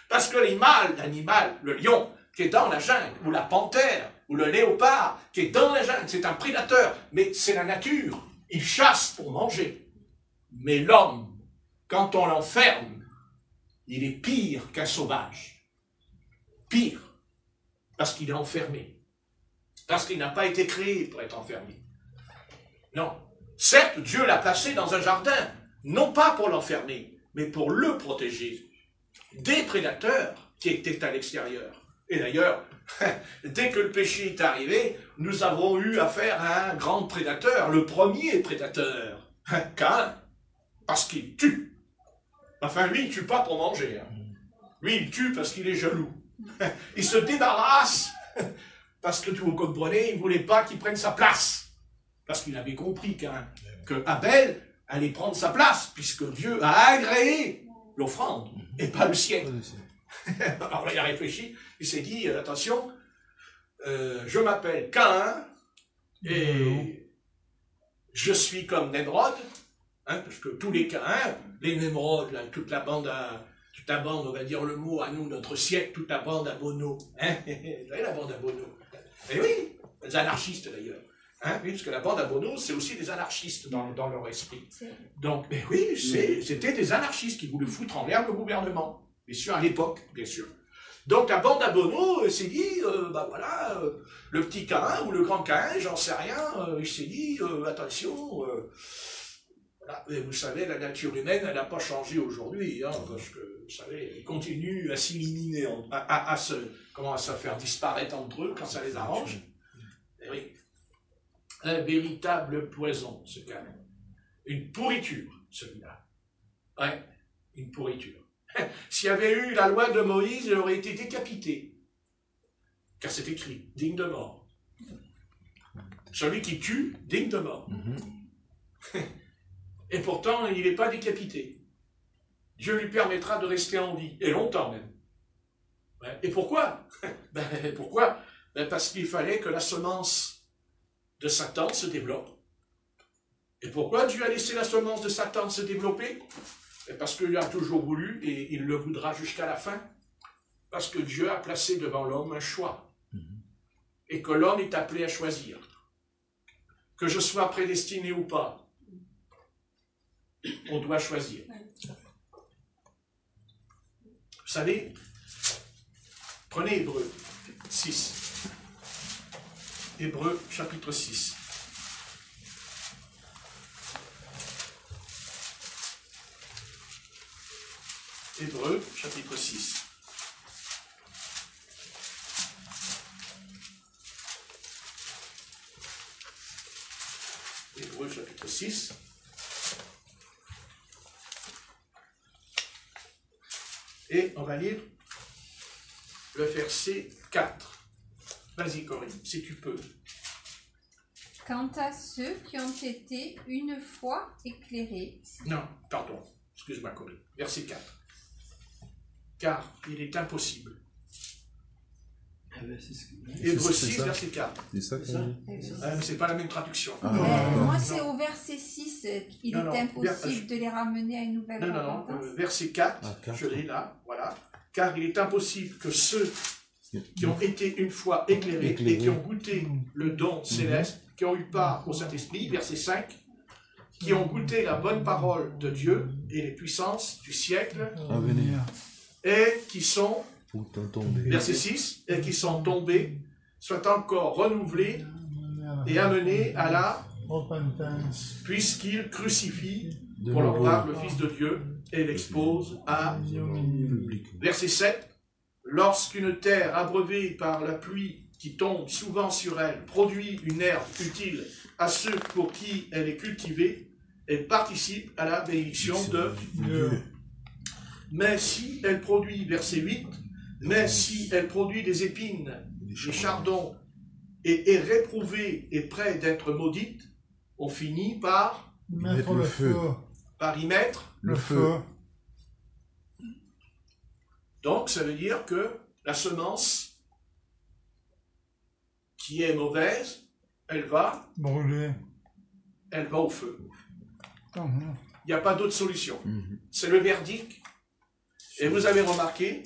Parce que l'animal, le lion, qui est dans la jungle, ou la panthère, ou le léopard, qui est dans la jungle, c'est un prédateur, mais c'est la nature. Il chasse pour manger. Mais l'homme, quand on l'enferme, il est pire qu'un sauvage. Pire. Parce qu'il est enfermé. Parce qu'il n'a pas été créé pour être enfermé. Non. Certes, Dieu l'a placé dans un jardin, non pas pour l'enfermer, mais pour le protéger des prédateurs qui étaient à l'extérieur. Et d'ailleurs, dès que le péché est arrivé, nous avons eu affaire à un grand prédateur, le premier prédateur, Caïn, parce qu'il tue. Enfin, lui, il ne tue pas pour manger. Lui, il tue parce qu'il est jaloux. Il se débarrasse parce que, vous comprenez, il ne voulait pas qu'il prenne sa place. Parce qu'il avait compris que Abel allait prendre sa place, puisque Dieu a agréé l'offrande, et pas le ciel. Alors il a réfléchi, il s'est dit, attention, je m'appelle Caïn, et je suis comme Nemrod, hein, parce que tous les Caïns, les Nemrod, là, toute la bande, on va dire le mot à nous, notre siècle, toute la bande à Bono. Hein, vous voyez la bande à Bono? Eh oui, les anarchistes d'ailleurs. Hein, oui, parce que la bande à Bono, c'est aussi des anarchistes dans leur esprit. Donc, mais oui, c'était des anarchistes qui voulaient foutre en l'air le gouvernement. Bien sûr, à l'époque, bien sûr. Donc, la bande à Bono s'est dit, bah voilà, le petit Caïn ou le grand Caïn, j'en sais rien, il s'est dit, attention, voilà. Et vous savez, la nature humaine, elle n'a pas changé aujourd'hui, hein, parce que, vous savez, elle continue à s'éliminer, à se faire disparaître entre eux quand ça les arrange. Et oui. Un véritable poison, ce Caïn. Une pourriture, celui-là. Ouais, une pourriture. S'il y avait eu la loi de Moïse, il aurait été décapité. Car c'est écrit, digne de mort. Celui qui tue, digne de mort. Et pourtant, il n'est pas décapité. Dieu lui permettra de rester en vie, et longtemps même. Ouais. Et pourquoi? Pourquoi? Parce qu'il fallait que la semence de Satan se développe. Et pourquoi Dieu a laissé la semence de Satan se développer? Parce qu'il a toujours voulu, et il le voudra jusqu'à la fin, parce que Dieu a placé devant l'homme un choix, et que l'homme est appelé à choisir. Que je sois prédestiné ou pas, on doit choisir. Vous savez, prenez Hébreux 6. Hébreux, chapitre 6. Hébreux, chapitre 6. Hébreux, chapitre 6. Et on va lire le verset 4. Vas-y, Corinne, si tu peux. Quant à ceux qui ont été une fois éclairés. Non, pardon, excuse-moi, Corinne. Verset 4. Car il est impossible Hébreux 6, verset 4. C'est ça qu'on dit. C'est pas la même traduction. Moi, c'est au verset 6 qu'il est impossible de les ramener à une nouvelle repentance. Verset 4, je l'ai là, voilà. Car il est impossible que ceux qui ont été une fois éclairés et qui ont goûté le don céleste, qui ont eu part au Saint-Esprit, verset 5, qui ont goûté la bonne parole de Dieu et les puissances du siècle, et qui sont, verset 6, et qui sont tombés, soient encore renouvelés et amenés à la puisqu'ils crucifient pour leur part le Fils de Dieu et l'exposent à verset 7. Lorsqu'une terre abreuvée par la pluie qui tombe souvent sur elle produit une herbe utile à ceux pour qui elle est cultivée, elle participe à la bénédiction de Dieu. Mais si elle produit, verset 8, mais si elle produit des épines, des chardons, et est réprouvée et près d'être maudite, on finit par mettre le feu. Par y mettre le feu. Donc, ça veut dire que la semence qui est mauvaise, elle va brûler. Elle va au feu. Il n'y a pas d'autre solution. C'est le verdict. Et vous avez remarqué,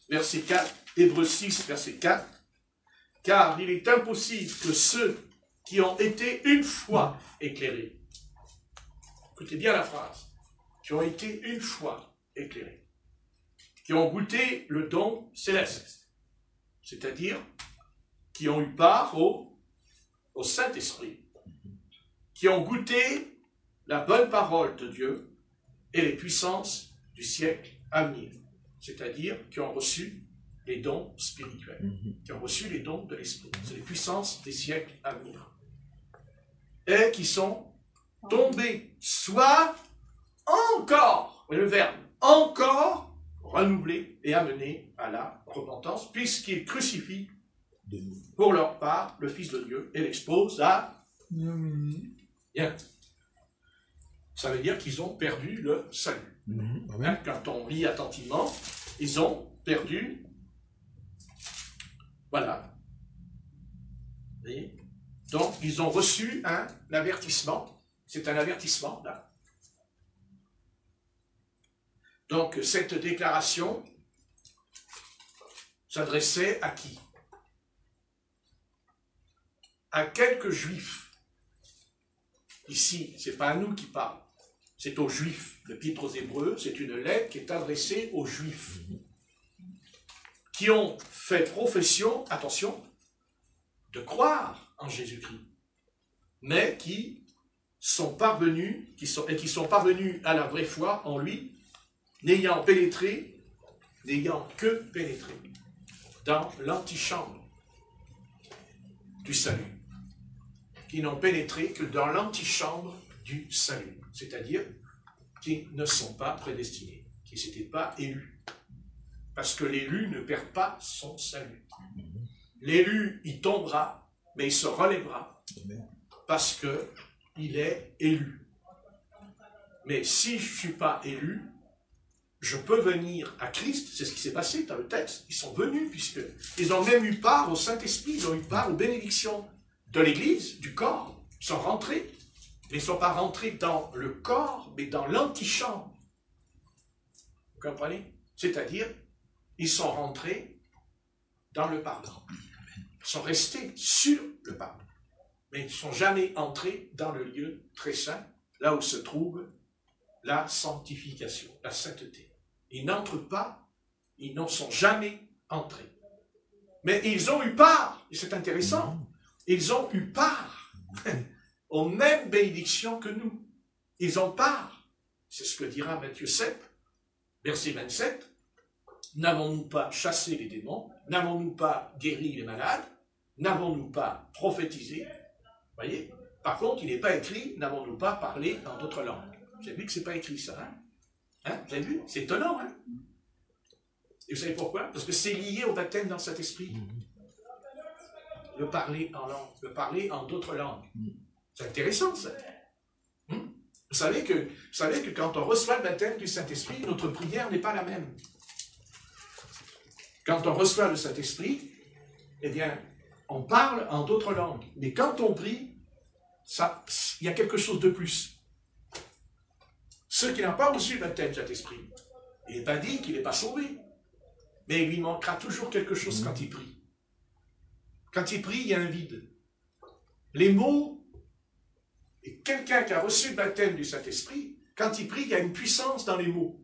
verset 4, Hébreux 6, verset 4, car il est impossible que ceux qui ont été une fois éclairés, écoutez bien la phrase, qui ont été une fois éclairés, qui ont goûté le don céleste, c'est-à-dire qui ont eu part au Saint-Esprit, qui ont goûté la bonne parole de Dieu et les puissances du siècle à venir, c'est-à-dire qui ont reçu les dons spirituels, qui ont reçu les dons de l'Esprit, c'est les puissances des siècles à venir, et qui sont tombés, soit encore, le verbe, encore renouvelés et amenés à la repentance, puisqu'ils crucifient pour leur part le Fils de Dieu et l'exposent à... Bien. Ça veut dire qu'ils ont perdu le salut. Quand on lit attentivement, ils ont perdu... Voilà. Vous voyez? Donc, ils ont reçu un avertissement. C'est un avertissement, là. Donc, cette déclaration s'adressait à qui? À quelques juifs. Ici, ce n'est pas à nous qui parle, c'est aux juifs. L'Épître aux Hébreux, c'est une lettre qui est adressée aux juifs qui ont fait profession, attention, de croire en Jésus-Christ, mais qui sont parvenus, qui sont parvenus à la vraie foi en lui, n'ayant que pénétré dans l'antichambre du salut, qui n'ont pénétré que dans l'antichambre du salut, c'est-à-dire qui ne sont pas prédestinés, qui ne s'étaient pas élus. Parce que l'élu ne perd pas son salut. L'élu, il tombera, mais il se relèvera, parce qu'il est élu. Mais si je ne suis pas élu, je peux venir à Christ, c'est ce qui s'est passé dans le texte. Ils sont venus, puisqu'ils ont même eu part au Saint-Esprit, ils ont eu part aux bénédictions de l'Église, du corps. Ils sont rentrés, mais ils ne sont pas rentrés dans le corps, mais dans l'antichambre. Vous comprenez? C'est-à-dire, ils sont rentrés dans le pardon. Ils sont restés sur le pardon. Mais ils ne sont jamais entrés dans le lieu très saint, là où se trouve la sanctification, la sainteté. Ils n'entrent pas, ils n'en sont jamais entrés. Mais ils ont eu part, et c'est intéressant, ils ont eu part aux mêmes bénédictions que nous. Ils ont part. C'est ce que dira Matthieu 7, verset 27. N'avons-nous pas chassé les démons? N'avons-nous pas guéri les malades? N'avons-nous pas prophétisé? Vous voyez? Par contre, il n'est pas écrit, n'avons-nous pas parlé en d'autres langues? Vous avez vu que ce n'est pas écrit ça, hein? Vous avez vu? C'est étonnant, hein? Et vous savez pourquoi? Parce que c'est lié au baptême dans cet esprit. Le parler en langue, le parler en d'autres langues. C'est intéressant, ça. Vous savez que quand on reçoit le baptême du Saint-Esprit, notre prière n'est pas la même. Quand on reçoit le Saint-Esprit, eh bien, on parle en d'autres langues. Mais quand on prie, il y a quelque chose de plus. Ceux qui n'ont pas reçu le baptême de cet esprit, il n'est pas dit qu'il n'est pas sauvé. Mais il lui manquera toujours quelque chose quand il prie. Quand il prie, il y a un vide. Les mots, et quelqu'un qui a reçu le baptême du Saint-Esprit, quand il prie, il y a une puissance dans les mots.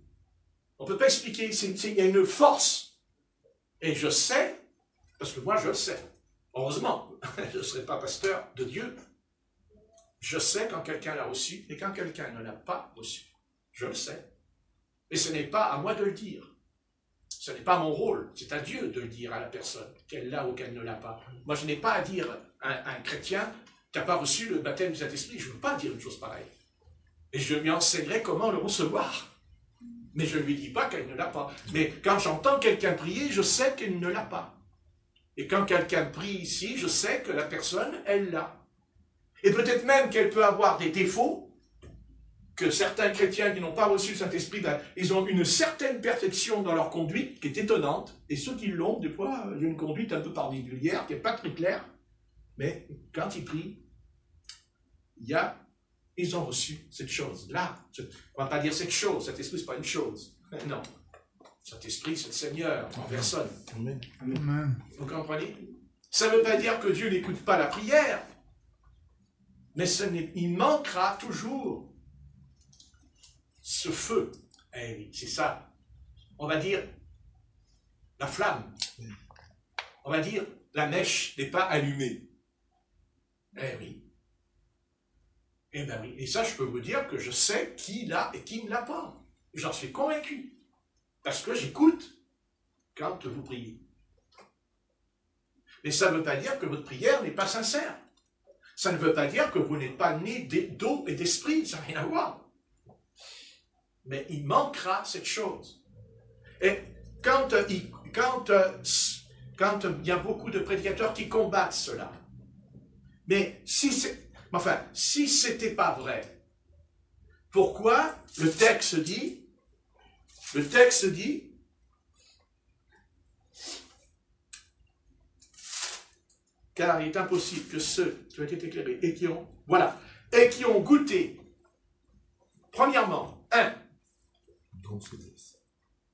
On ne peut pas expliquer, il y a une force. Et je sais, parce que moi je le sais, heureusement, je ne serai pas pasteur de Dieu, je sais quand quelqu'un l'a reçu et quand quelqu'un ne l'a pas reçu. Je le sais. Et ce n'est pas à moi de le dire. Ce n'est pas mon rôle, c'est à Dieu de le dire à la personne, qu'elle l'a ou qu'elle ne l'a pas. Moi, je n'ai pas à dire à un chrétien, tu n'as pas reçu le baptême du Saint-Esprit, je ne veux pas dire une chose pareille. Et je lui enseignerai comment le recevoir. Mais je ne lui dis pas qu'elle ne l'a pas. Mais quand j'entends quelqu'un prier, je sais qu'elle ne l'a pas. Et quand quelqu'un prie ici, je sais que la personne, elle l'a. Et peut-être même qu'elle peut avoir des défauts, que certains chrétiens qui n'ont pas reçu le Saint-Esprit, ben, ils ont une certaine perfection dans leur conduite qui est étonnante. Et ceux qui l'ont, des fois, il y a une conduite un peu particulière, qui n'est pas très claire. Mais quand ils prient, ils ont reçu cette chose-là. On ne va pas dire cette chose, cet esprit, ce n'est pas une chose. Non. Cet esprit, c'est le Seigneur en personne. Amen. Vous comprenez? Ça ne veut pas dire que Dieu n'écoute pas la prière. Mais il manquera toujours ce feu. Eh oui, c'est ça. On va dire la flamme. On va dire la mèche n'est pas allumée. Eh oui. Eh bien oui. Et ça, je peux vous dire que je sais qui l'a et qui ne l'a pas. J'en suis convaincu. Parce que j'écoute quand vous priez. Mais ça ne veut pas dire que votre prière n'est pas sincère. Ça ne veut pas dire que vous n'êtes pas né d'eau et d'esprit. Ça n'a rien à voir. Mais il manquera cette chose. Et quand il y a beaucoup de prédicateurs qui combattent cela, mais si c'était pas vrai, pourquoi le texte dit, car il est impossible que ceux qui ont été éclairés et qui ont goûté, premièrement,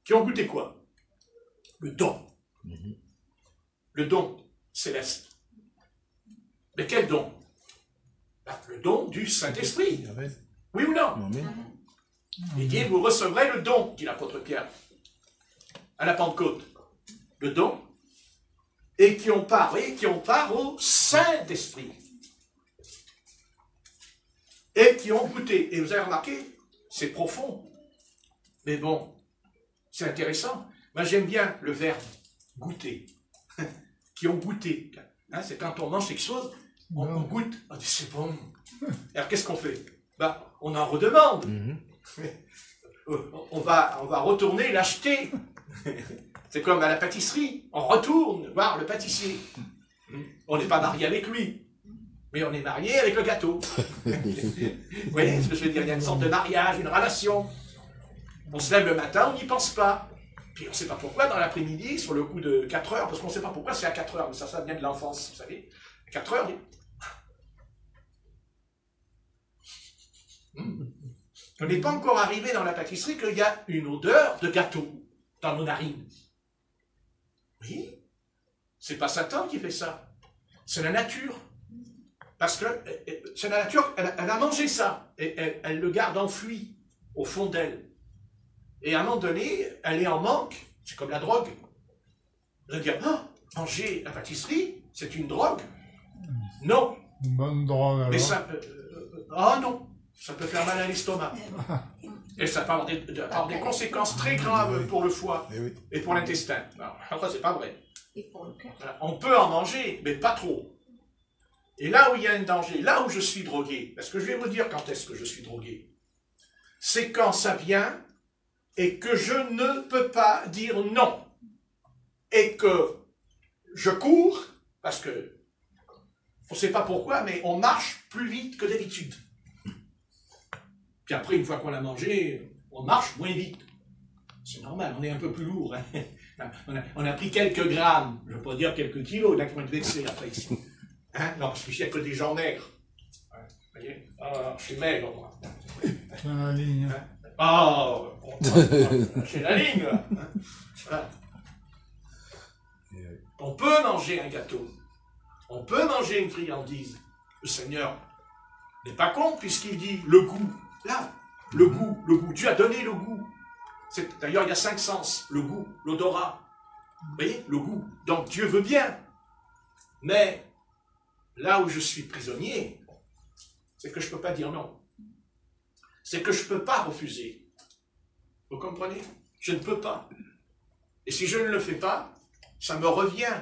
qui ont goûté quoi? Le don. Le don céleste. Mais quel don? Le don du Saint-Esprit. Oui ou non? Il dit, vous recevrez le don, dit l'apôtre Pierre, à la Pentecôte. Le don. Et qui ont part au Saint-Esprit. Et qui ont goûté. Et vous avez remarqué, c'est profond. Mais bon, c'est intéressant. Moi, j'aime bien le verbe goûter. Qui ont goûté. Hein, c'est quand on mange quelque chose, on goûte. On dit c'est bon. Alors qu'est-ce qu'on fait? On en redemande. On va retourner l'acheter. C'est comme à la pâtisserie. On retourne voir le pâtissier. On n'est pas marié avec lui. Mais on est marié avec le gâteau. Vous voyez ce que je veux dire? Il y a une sorte de mariage, une relation. On se lève le matin, on n'y pense pas. Puis on ne sait pas pourquoi, dans l'après-midi, sur le coup de 4 heures, parce qu'on ne sait pas pourquoi c'est à 4 heures, mais ça vient de l'enfance, vous savez. À 4 heures, on n'est pas encore arrivé dans la pâtisserie qu'il y a une odeur de gâteau dans nos narines. Oui, c'est pas Satan qui fait ça. C'est la nature. Parce que c'est la nature, elle a mangé ça, et elle le garde enfoui au fond d'elle. Et à un moment donné, elle est en manque. C'est comme la drogue. Vous allez dire, manger la pâtisserie, c'est une drogue? Non. Une bonne drogue, alors. Mais ça non. Ça peut faire mal à l'estomac. Et ça peut avoir des conséquences très graves pour le foie et pour l'intestin. Alors, c'est pas vrai. Et pour le cœur. On peut en manger, mais pas trop. Et là où il y a un danger, là où je suis drogué, parce que je vais vous dire quand est-ce que je suis drogué, c'est quand ça vient et que je ne peux pas dire non. Et que je cours, parce que on ne sait pas pourquoi, mais on marche plus vite que d'habitude. Puis après, une fois qu'on a mangé, on marche moins vite. C'est normal, on est un peu plus lourd. Hein. On a pris quelques grammes, je ne veux pas dire quelques kilos, là qui vont être vexés après ici. Hein? Non, parce qu'il n'y a que des gens maigres. Vous voyez? Ah, je suis maigre, moi. C'est la ligne. Hein? Oh, c'est la ligne, là. Voilà. On peut manger un gâteau. On peut manger une friandise. Le Seigneur n'est pas con, puisqu'il dit le goût. Là, le goût. Dieu a donné le goût. D'ailleurs, il y a 5 sens. Le goût, l'odorat. Vous voyez, le goût. Donc Dieu veut bien. Mais là où je suis prisonnier, c'est que je ne peux pas dire non. C'est que je ne peux pas refuser. Vous comprenez? Je ne peux pas. Et si je ne le fais pas, ça me revient.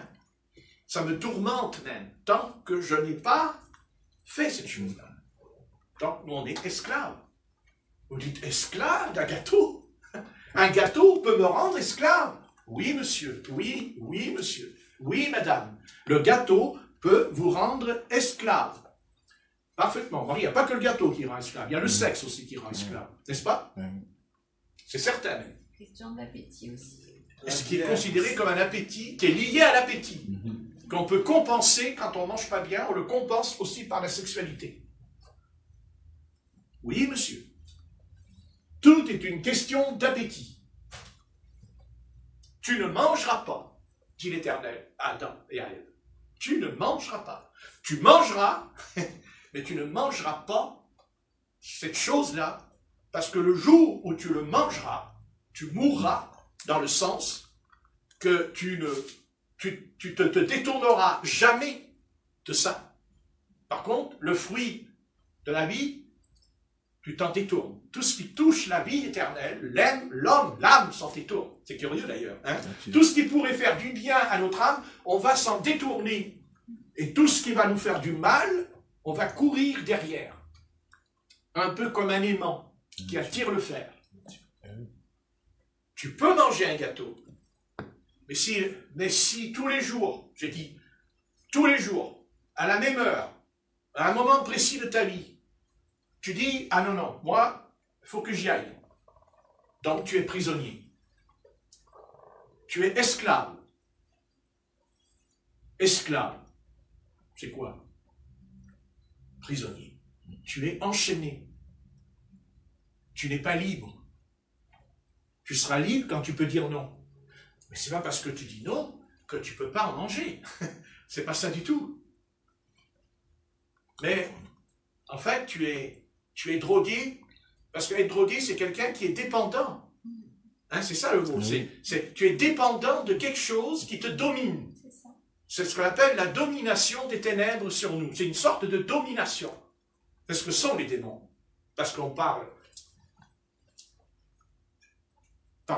Ça me tourmente même, tant que je n'ai pas fait cette chose-là. Donc, nous, on est esclaves. Vous dites, esclave d'un gâteau? Un gâteau peut me rendre esclave? Oui, monsieur. Oui, monsieur. Oui, madame. Le gâteau peut vous rendre esclave. Parfaitement. Il n'y a pas que le gâteau qui rend esclave. Il y a le sexe aussi qui rend esclave. N'est-ce pas? C'est certain. Question d'appétit aussi. Ce qui est considéré comme un appétit, qui est lié à l'appétit. Qu'on peut compenser quand on ne mange pas bien, on le compense aussi par la sexualité. Oui, monsieur. Tout est une question d'appétit. Tu ne mangeras pas, dit l'Éternel à Adam et à Ève. Tu ne mangeras pas. Tu mangeras, mais tu ne mangeras pas cette chose-là, parce que le jour où tu le mangeras, tu mourras, dans le sens que tu te détourneras jamais de ça. Par contre, le fruit de la vie, tu t'en détournes. Tout ce qui touche la vie éternelle, l'homme, l'âme s'en détourne. C'est curieux d'ailleurs. Hein? Tout ce qui pourrait faire du bien à notre âme, on va s'en détourner. Et tout ce qui va nous faire du mal, on va courir derrière. Un peu comme un aimant qui attire le fer. Tu peux manger un gâteau. Mais si tous les jours, j'ai dit, tous les jours, à la même heure, à un moment précis de ta vie, tu dis, ah non, moi, il faut que j'y aille. Donc tu es prisonnier. Tu es esclave. Esclave, c'est quoi? Prisonnier. Tu es enchaîné. Tu n'es pas libre. Tu seras libre quand tu peux dire non. Mais c'est pas parce que tu dis non que tu peux pas en manger. C'est pas ça du tout. Mais, en fait, tu es drogué, parce qu'être drogué, c'est quelqu'un qui est dépendant. Hein, c'est ça le mot. Tu es dépendant de quelque chose qui te domine. C'est ce qu'on appelle la domination des ténèbres sur nous. C'est une sorte de domination. C'est ce que sont les démons. Parce qu'on parle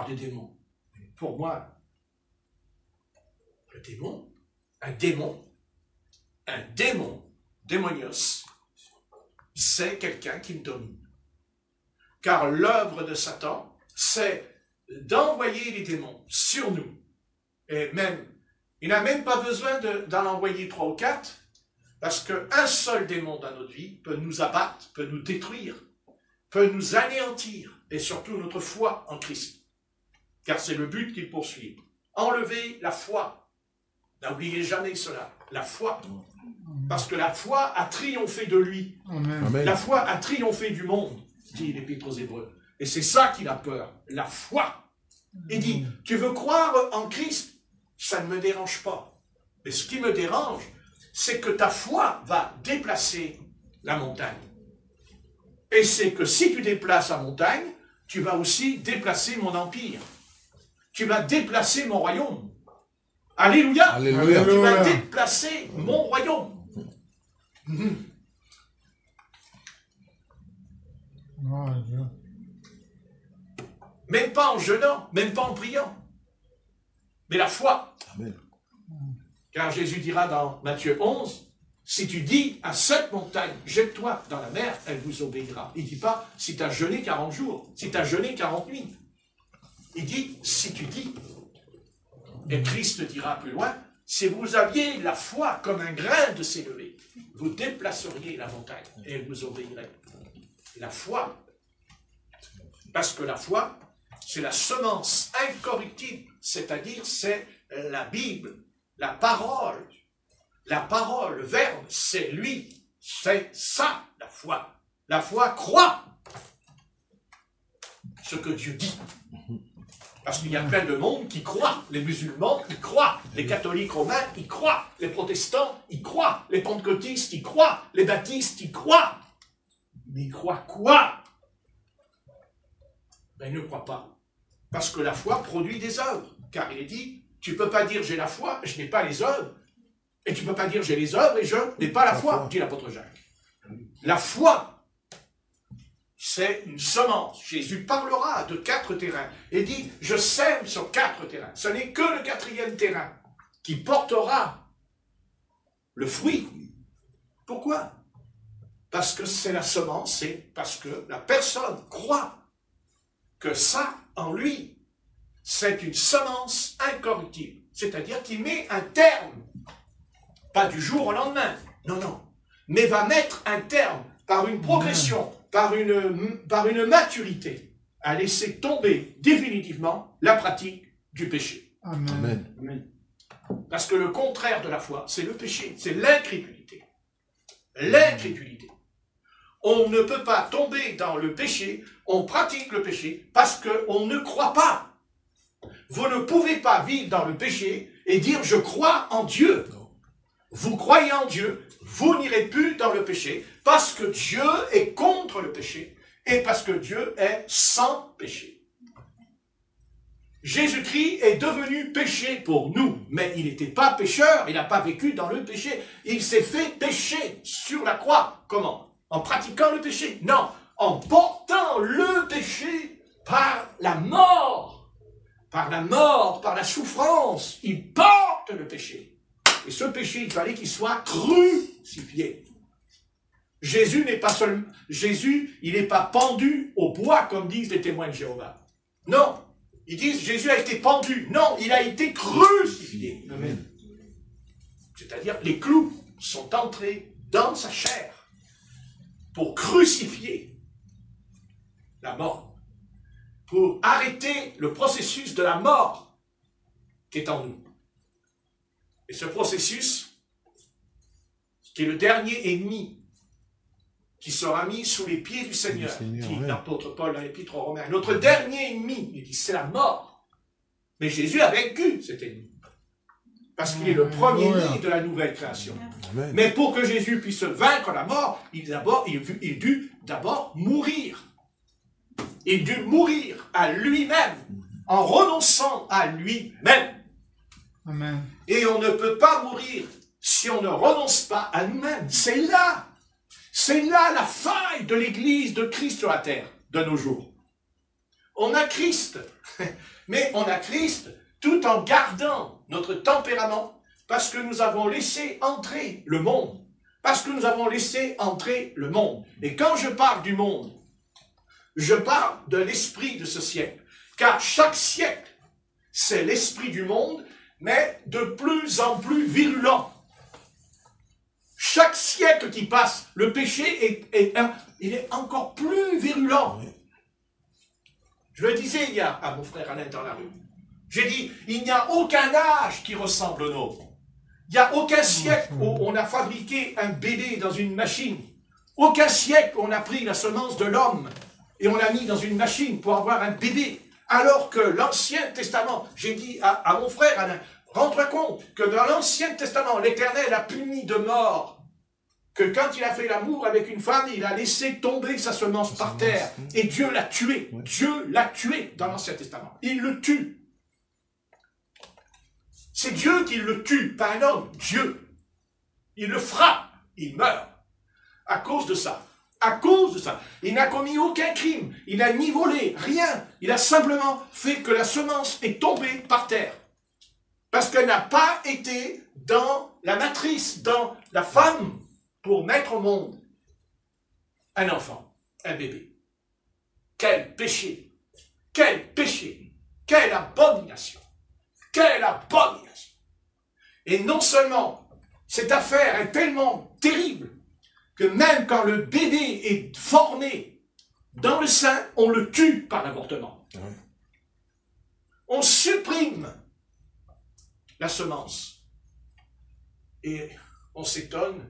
des démons. Pour moi, le démon, un démon, démonios, c'est quelqu'un qui me domine. Car l'œuvre de Satan, c'est d'envoyer les démons sur nous. Et même, il n'a même pas besoin d'en envoyer 3 ou 4, parce qu'un seul démon dans notre vie peut nous abattre, peut nous détruire, peut nous anéantir, et surtout notre foi en Christ. Car c'est le but qu'il poursuit. Enlever la foi. N'oubliez jamais cela. La foi. Parce que la foi a triomphé de lui. Amen. La foi a triomphé du monde, dit l'Épître aux Hébreux. Et c'est ça qu'il a peur. La foi. Il dit, tu veux croire en Christ? Ça ne me dérange pas. Mais ce qui me dérange, c'est que ta foi va déplacer la montagne. Et c'est que si tu déplaces la montagne, tu vas aussi déplacer mon empire. Tu vas déplacer mon royaume. Alléluia. Alléluia. Tu vas déplacer mon royaume. Même pas en jeûnant, même pas en priant. Mais la foi. Amen. Car Jésus dira dans Matthieu 11, si tu dis à cette montagne, jette-toi dans la mer, elle vous obéira. Il ne dit pas, si tu as jeûné 40 jours, si tu as jeûné 40 nuits. Il dit, si tu dis, et Christ dira plus loin, si vous aviez la foi comme un grain de s'élever, vous déplaceriez la montagne et elle vous obéirait. La foi, parce que la foi, c'est la semence incorruptible c'est-à-dire c'est la Bible, la parole. La parole, le verbe, c'est lui. C'est ça, la foi. La foi croit ce que Dieu dit. Parce qu'il y a plein de monde qui croient. Les musulmans, ils croient. Les catholiques romains, ils croient. Les protestants, ils croient. Les pentecôtistes, ils croient. Les baptistes, ils croient. Mais ils croient quoi? Ben, ils ne croient pas. Parce que la foi produit des œuvres. Car il est dit, tu ne peux pas dire j'ai la foi, je n'ai pas les œuvres. Et tu ne peux pas dire j'ai les œuvres et je n'ai pas la foi, dit l'apôtre Jacques. La foi, c'est une semence. Jésus parlera de 4 terrains et dit, je sème sur 4 terrains. Ce n'est que le 4e terrain qui portera le fruit. Pourquoi? Parce que c'est la semence, c'est parce que la personne croit que ça, en lui, c'est une semence incorruptible. C'est-à-dire qu'il met un terme, pas du jour au lendemain, non, non, mais va mettre un terme par une progression, par une maturité, à laisser tomber définitivement la pratique du péché. Amen. Amen. Parce que le contraire de la foi, c'est le péché, c'est l'incrédulité. L'incrédulité. On ne peut pas tomber dans le péché, on pratique le péché parce qu'on ne croit pas. Vous ne pouvez pas vivre dans le péché et dire « je crois en Dieu ». Vous croyez en Dieu, vous n'irez plus dans le péché parce que Dieu est contre le péché et parce que Dieu est sans péché. Jésus-Christ est devenu péché pour nous, mais il n'était pas pécheur, il n'a pas vécu dans le péché. Il s'est fait pécher sur la croix. Comment? En pratiquant le péché? Non, en portant le péché par la mort. Par la mort, par la souffrance. Il porte le péché. Et ce péché, il fallait qu'il soit crucifié. Jésus n'est pas seulement... Jésus, il n'est pas pendu au bois, comme disent les témoins de Jéhovah. Non. Ils disent Jésus a été pendu. Non, il a été crucifié. Amen. C'est-à-dire, les clous sont entrés dans sa chair pour crucifier la mort, pour arrêter le processus de la mort qui est en nous. Et ce processus, qui est le dernier ennemi, qui sera mis sous les pieds du Seigneur, dit l'apôtre Paul dans l'Épître aux Romains. Notre dernier ennemi, il dit, c'est la mort. Mais Jésus a vaincu cet ennemi. Parce qu'il est le premier-né de la nouvelle création. Amen. Mais pour que Jésus puisse vaincre la mort, il dut d'abord mourir. Il dut mourir à lui-même, en renonçant à lui-même. Amen. Et on ne peut pas mourir si on ne renonce pas à nous-mêmes. C'est là la faille de l'Église de Christ sur la terre de nos jours. On a Christ, mais on a Christ tout en gardant notre tempérament parce que nous avons laissé entrer le monde. Parce que nous avons laissé entrer le monde. Et quand je parle du monde, je parle de l'esprit de ce siècle. Car chaque siècle, c'est l'esprit du monde, mais de plus en plus virulent. Chaque siècle qui passe, le péché il est encore plus virulent. Je le disais il y a à mon frère Alain dans la rue. J'ai dit, il n'y a aucun âge qui ressemble au nôtre. Il n'y a aucun siècle où on a fabriqué un bébé dans une machine. Aucun siècle où on a pris la semence de l'homme et on l'a mis dans une machine pour avoir un bébé. Alors que l'Ancien Testament, j'ai dit à mon frère Alain, rends-toi compte que dans l'Ancien Testament, l'Éternel a puni de mort, que quand il a fait l'amour avec une femme, il a laissé tomber sa semence par terre, et Dieu l'a tué. Dieu l'a tué dans l'Ancien Testament. Il le tue. C'est Dieu qui le tue, pas un homme, Dieu. Il le frappe, il meurt. À cause de ça. À cause de ça. Il n'a commis aucun crime. Il n'a ni volé, rien. Il a simplement fait que la semence est tombée par terre. Parce qu'elle n'a pas été dans la matrice, dans la femme, pour mettre au monde un enfant, un bébé. Quel péché! Quel péché! Quelle abomination! Quelle abomination! Et non seulement, cette affaire est tellement terrible que même quand le bébé est formé dans le sein, on le tue par l'avortement. on supprime la semence. Et on s'étonne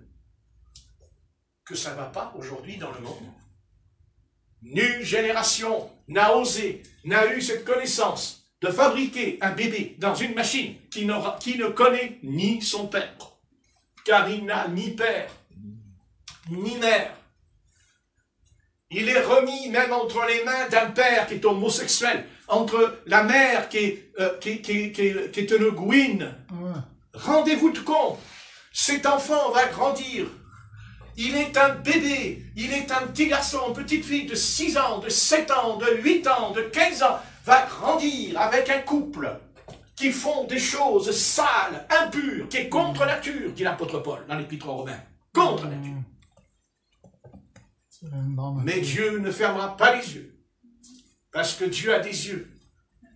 que ça ne va pas aujourd'hui dans le monde. Nulle génération n'a osé, n'a eu cette connaissance de fabriquer un bébé dans une machine qui ne connaît ni son père, car il n'a ni père, ni mère. Il est remis même entre les mains d'un père qui est homosexuel, entre la mère qui est une gouine. Ouais. Rendez-vous compte, cet enfant va grandir. Il est un bébé, il est un petit garçon, une petite fille de 6 ans, de 7 ans, de 8 ans, de 15 ans, va grandir avec un couple qui font des choses sales, impures, qui est contre nature, dit l'apôtre Paul dans l'Épître aux Romains. Contre nature. Mais Dieu ne fermera pas les yeux, parce que Dieu a des yeux.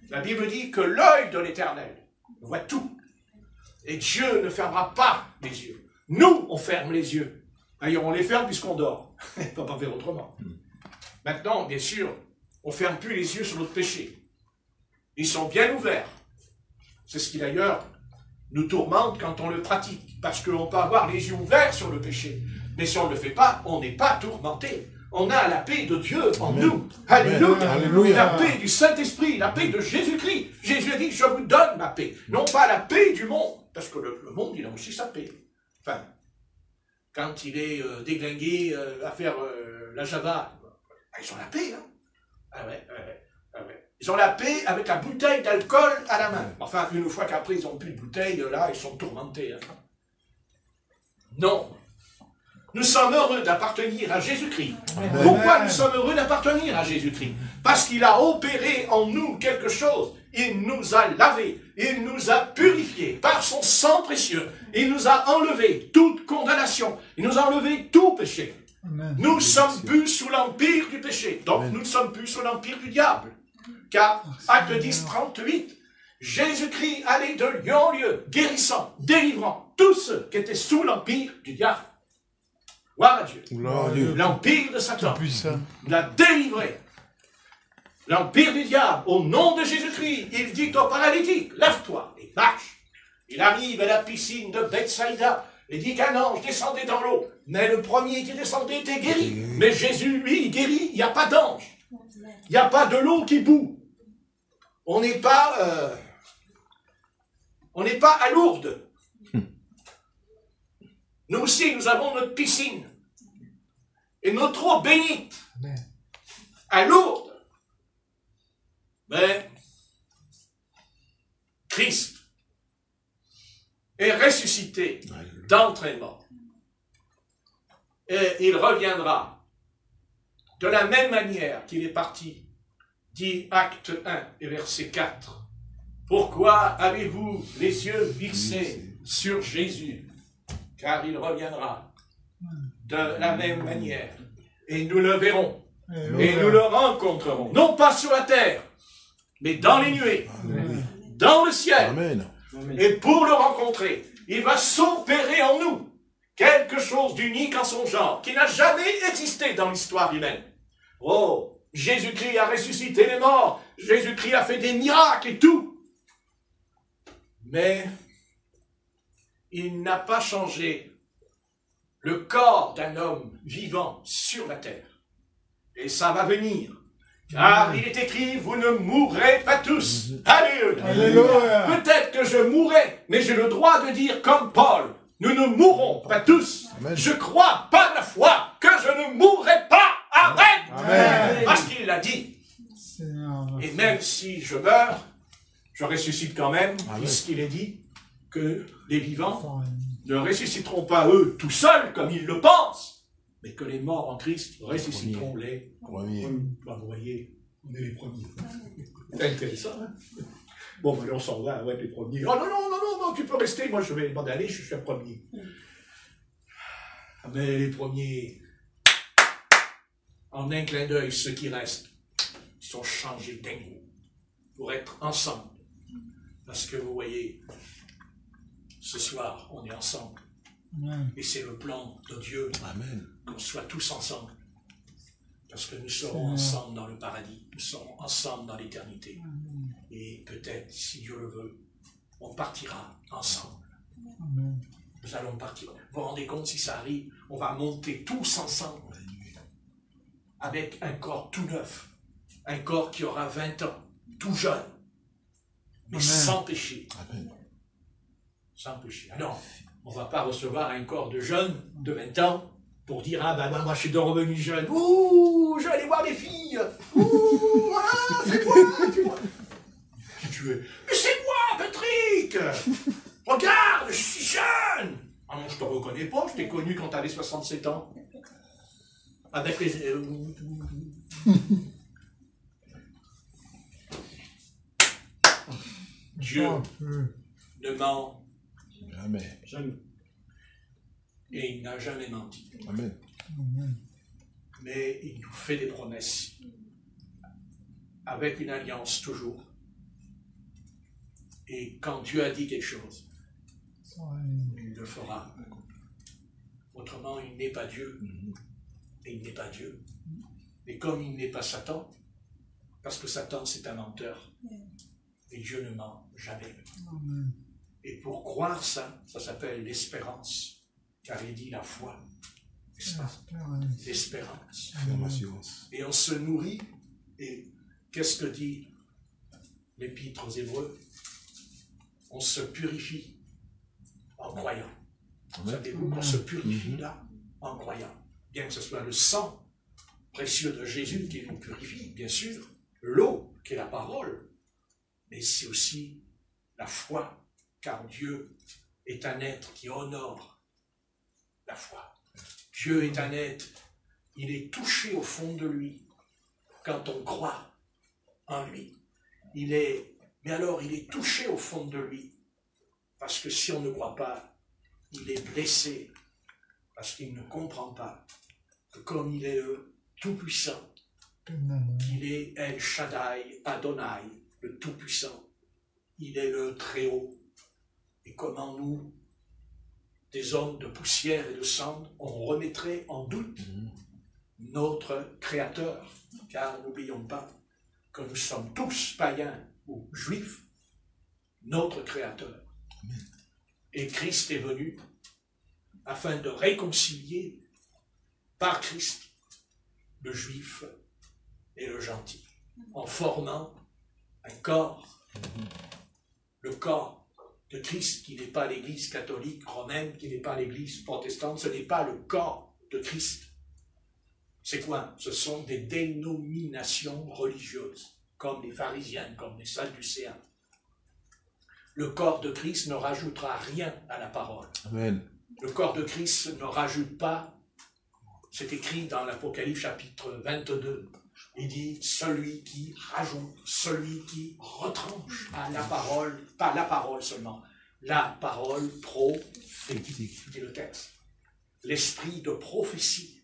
La Bible dit que l'œil de l'Éternel voit tout. Et Dieu ne fermera pas les yeux. Nous, on ferme les yeux. D'ailleurs, on les ferme puisqu'on dort. On ne peut pas faire autrement. Maintenant, bien sûr, on ne ferme plus les yeux sur notre péché. Ils sont bien ouverts. C'est ce qui d'ailleurs nous tourmente quand on le pratique. Parce qu'on peut avoir les yeux ouverts sur le péché. Mais si on ne le fait pas, on n'est pas tourmenté. On a la paix de Dieu en nous. Alléluia. Alléluia. La paix du Saint-Esprit, la paix de Jésus-Christ. Jésus a dit, je vous donne ma paix. Non pas la paix du monde. Parce que le monde, il a aussi sa paix. Enfin, quand il est déglingué à faire la Java, ils ont la paix. Hein. Ah ouais. Ils ont la paix avec la bouteille d'alcool à la main. Enfin, une fois qu'après, ils n'ont plus de bouteille, là, ils sont tourmentés. Hein. Non. Nous sommes heureux d'appartenir à Jésus-Christ. Pourquoi nous sommes heureux d'appartenir à Jésus-Christ? Parce qu'il a opéré en nous quelque chose. Il nous a lavés, il nous a purifiés par son sang précieux. Il nous a enlevé toute condamnation. Il nous a enlevé tout péché. Amen. Nous ne sommes plus sous l'empire du péché. Donc Amen. Nous ne sommes plus sous l'empire du diable. Car, acte 10, 38, Jésus-Christ allait de lieu en lieu, guérissant, délivrant tous ceux qui étaient sous l'empire du diable. Gloire à Dieu. L'empire de Satan l'a délivré. L'empire du diable, au nom de Jésus-Christ, il dit au paralytique, lève-toi et marche. Il arrive à la piscine de Bethsaïda et dit qu'un ange descendait dans l'eau. Mais le premier qui descendait était guéri. Mais Jésus, lui, guérit, il n'y a pas d'ange. Il n'y a pas de l'eau qui bout. On n'est pas à Lourdes. Nous aussi, nous avons notre piscine. Et notre eau bénite. À Lourdes. Mais Christ est ressuscité d'entre les morts. Et il reviendra de la même manière qu'il est parti, dit Acte 1 et verset 4. Pourquoi avez-vous les yeux fixés sur Jésus? Car il reviendra de la même manière. Et nous le verrons. Et nous le rencontrerons. Non pas sur la terre, mais dans les nuées. Amen. Dans le ciel. Amen. Et pour le rencontrer, il va s'opérer en nous quelque chose d'unique en son genre, qui n'a jamais existé dans l'histoire humaine. Oh, Jésus-Christ a ressuscité les morts. Jésus-Christ a fait des miracles et tout. Mais il n'a pas changé le corps d'un homme vivant sur la terre. Et ça va venir. Car il est écrit, vous ne mourrez pas tous. Alléluia. Alléluia. Peut-être que je mourrai, mais j'ai le droit de dire comme Paul, nous ne mourrons pas tous. Amen. Je crois par la foi que je ne mourrai pas. Amen. Amen. Parce qu'il l'a dit. Et même si je meurs, je ressuscite quand même, puisqu'il est dit que les vivants ne ressusciteront pas eux tout seuls comme ils le pensent, mais que les morts en Christ ressusciteront les premiers. Bah, vous voyez, on est les premiers. C'est intéressant, hein? Bon, ben, on s'en va, ouais, les premiers. Oh non, tu peux rester, moi je vais m'en aller, je suis un premier. Mais les premiers, en un clin d'œil, ceux qui restent, ils sont changés d'un coup pour être ensemble. Parce que vous voyez, ce soir, on est ensemble. Amen. Et c'est le plan de Dieu. Amen. Qu'on soit tous ensemble. Parce que nous serons ensemble dans le paradis. Nous serons ensemble dans l'éternité. Et peut-être, si Dieu le veut, on partira ensemble. Amen. Nous allons partir. Vous vous rendez compte, si ça arrive, on va monter tous ensemble avec un corps tout neuf, un corps qui aura 20 ans, tout jeune, mais Amen. sans péché. Amen. Sans péché. Alors, on ne va pas recevoir un corps de jeune de 20 ans pour dire, ah ben moi je suis de revenu jeune, ouh, je vais aller voir les filles, ouh, ah, fais-moi. Qui tu es? Mais c'est moi, Patrick. Regarde, je suis jeune. Ah non, je te reconnais pas, je t'ai connu quand tu avais 67 ans. Avec les... Dieu Oh, ne ment Jamais. jamais. Et il n'a jamais menti. Amen. Amen. Mais il nous fait des promesses. Avec une alliance toujours. Et quand Dieu a dit quelque chose, Ça va aller. il le fera. Autrement, il n'est pas Dieu. Et il n'est pas Dieu. Et comme il n'est pas Satan, parce que Satan c'est un menteur, et Dieu ne ment jamais. Amen. Et pour croire ça, ça s'appelle l'espérance, car il dit la foi, n'est-ce pas? Espérance. L'espérance. Ferme assurance. Et on se nourrit, et qu'est-ce que dit l'Épître aux Hébreux? On se purifie en croyant. Savez-vous qu'on se purifie là, en croyant? Bien que ce soit le sang précieux de Jésus qui nous purifie, bien sûr, l'eau qui est la parole, mais c'est aussi la foi, car Dieu est un être qui honore la foi. Dieu est un être, il est touché au fond de lui quand on croit en lui. Mais alors il est touché au fond de lui, parce que si on ne croit pas, il est blessé, parce qu'il ne comprend pas que comme il est le Tout-Puissant, il est El Shaddai, Adonai, le Tout-Puissant, il est le Très-Haut. Et comment nous, des hommes de poussière et de cendre, on remettrait en doute notre Créateur, car n'oublions pas que nous sommes tous païens ou juifs, notre Créateur. Et Christ est venu afin de réconcilier par Christ le juif et le gentil, en formant un corps, le corps de Christ, qui n'est pas l'Église catholique romaine, qui n'est pas l'Église protestante, ce n'est pas le corps de Christ. C'est quoi? Ce sont des dénominations religieuses, comme les pharisiens, comme les sadducéens. Le corps de Christ ne rajoutera rien à la parole. Amen. Le corps de Christ ne rajoute pas, c'est écrit dans l'Apocalypse chapitre 22, il dit celui qui rajoute, celui qui retranche à la parole, pas la parole seulement, la parole prophétique, dit le texte. L'esprit de prophétie.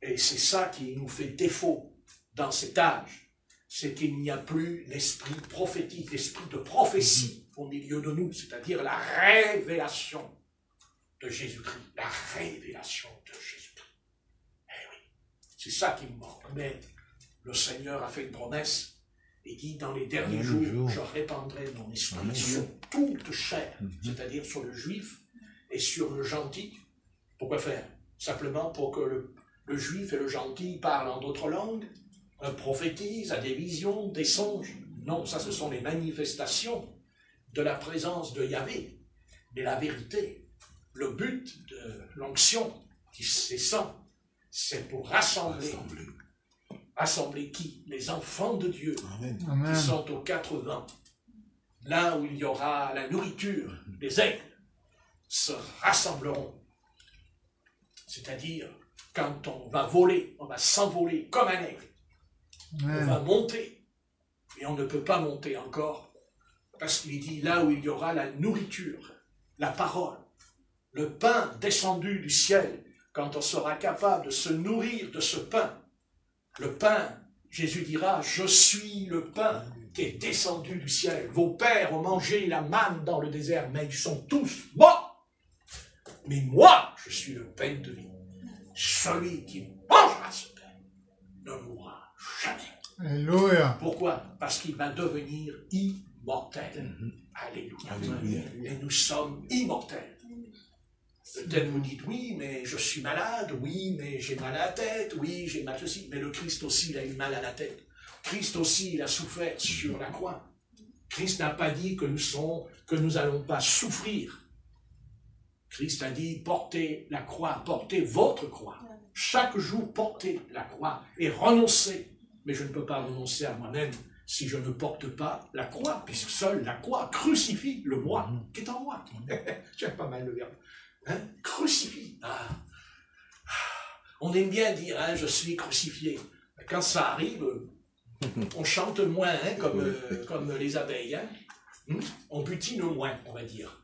Et c'est ça qui nous fait défaut dans cet âge, c'est qu'il n'y a plus l'esprit prophétique, l'esprit de prophétie au milieu de nous, c'est-à-dire la révélation de Jésus-Christ, la révélation de Jésus-Christ. Eh oui, c'est ça qui me manque. Mais le Seigneur a fait une promesse et dit dans les derniers jours, je répandrai mon esprit sur toute chair, c'est-à-dire sur le juif et sur le gentil. Pourquoi faire? Simplement pour que le juif et le gentil parlent en d'autres langues, prophétisent, a des visions, des songes. Non, ça ce sont les manifestations de la présence de Yahvé. Mais la vérité, le but de l'onction qui descend, c'est pour rassembler. Rassembler qui? Les enfants de Dieu. Amen. Qui sont aux 4 vents. Là où il y aura la nourriture, les aigles se rassembleront. C'est-à-dire, quand on va voler, on va s'envoler comme un aigle. On va monter, et on ne peut pas monter encore, parce qu'il dit là où il y aura la nourriture, la parole, le pain descendu du ciel, quand on sera capable de se nourrir de ce pain. Le pain, Jésus dira, je suis le pain qui est descendu du ciel. Vos pères ont mangé la manne dans le désert, mais ils sont tous morts. Mais moi, je suis le pain de vie. Celui qui mangera ce pain ne mourra jamais. Alléluia. Pourquoi? Parce qu'il va devenir immortel. Alléluia. Alléluia. Et nous sommes immortels. Peut-être vous dites, oui, mais je suis malade, oui, mais j'ai mal à la tête, oui, j'ai mal ceci. Mais le Christ aussi, il a eu mal à la tête. Christ aussi, il a souffert sur la croix. Christ n'a pas dit que nous n'allons pas souffrir. Christ a dit, portez la croix, portez votre croix. Chaque jour, portez la croix et renoncez. Mais je ne peux pas renoncer à moi-même si je ne porte pas la croix, puisque seule la croix crucifie le moi qui est en moi. J'aime pas mal le verbe. Hein? Crucifie. On aime bien dire, hein, je suis crucifié. Quand ça arrive, on chante moins, hein, comme les abeilles. Hein? On butine moins, on va dire.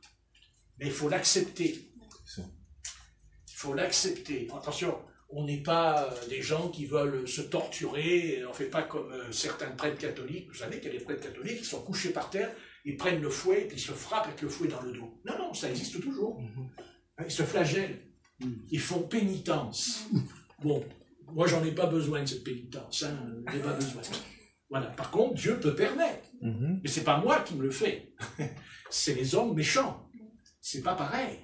Mais il faut l'accepter. Il faut l'accepter. Attention, on n'est pas des gens qui veulent se torturer. On ne fait pas comme certains prêtres catholiques. Vous savez qu'il y a des prêtres catholiques qui sont couchés par terre, ils prennent le fouet et puis ils se frappent avec le fouet dans le dos. Non, non, ça existe toujours. Ils se flagellent. Ils font pénitence. Bon, moi, j'en ai pas besoin de cette pénitence. Hein, j'en ai pas besoin. Voilà. Par contre, Dieu peut permettre. Mais c'est pas moi qui me le fais. C'est les hommes méchants. C'est pas pareil.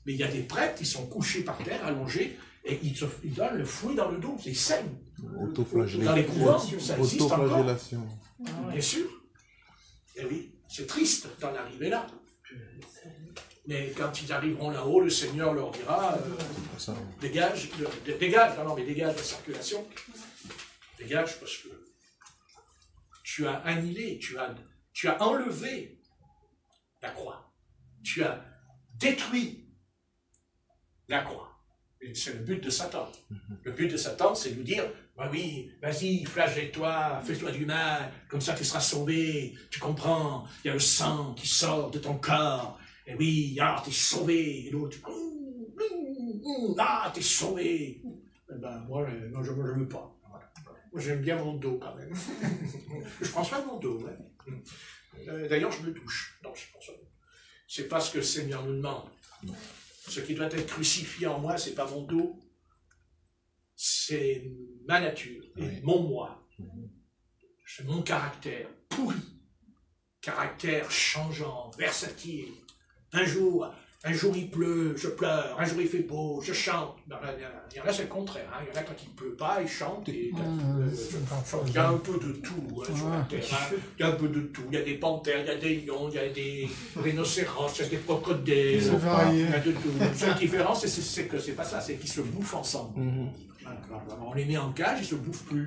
Mais il y a des prêtres qui sont couchés par terre, allongés, et ils donnent le fouet dans le dos. Ils saignent. Dans les couvents, ça existe encore. Autoflagellation. Bien sûr. Et oui, c'est triste d'en arriver là. Mais quand ils arriveront là-haut, le Seigneur leur dira dégage, dégage la circulation. Dégage parce que tu as annihilé, tu as enlevé la croix. Tu as détruit la croix. Et c'est le but de Satan. Le but de Satan, c'est de nous dire, bah oui, vas-y, flagelle-toi, fais-toi du mal, comme ça tu seras sauvé, tu comprends, il y a le sang qui sort de ton corps, et oui, ah, t'es sauvé, et l'autre, ah, t'es sauvé. Eh ben, moi, non, je ne le veux pas. Voilà. Moi, j'aime bien mon dos, quand même. Je prends soin de mon dos, ouais. D'ailleurs, je me touche. Non, je prends soin. C'est pas ce que le Seigneur nous demande. Non. Ce qui doit être crucifié en moi, c'est pas mon dos, c'est ma nature, et mon moi. C'est mon caractère pourri, caractère changeant, versatile. Un jour il pleut, je pleure, un jour il fait beau, je chante. Il y en a, c'est le contraire. Hein. Il y en a quand il ne pleut pas, ils chantent. Et il y a un peu de tout hein, sur la terre. Hein. Il y a un peu de tout. Il y a des panthères, il y a des lions, il y a des rhinocéros, il y a des crocodiles. Il y a de tout. La seule différence, c'est que c'est pas ça, c'est qu'ils se bouffent ensemble. Alors, on les met en cage, ils se bouffent plus.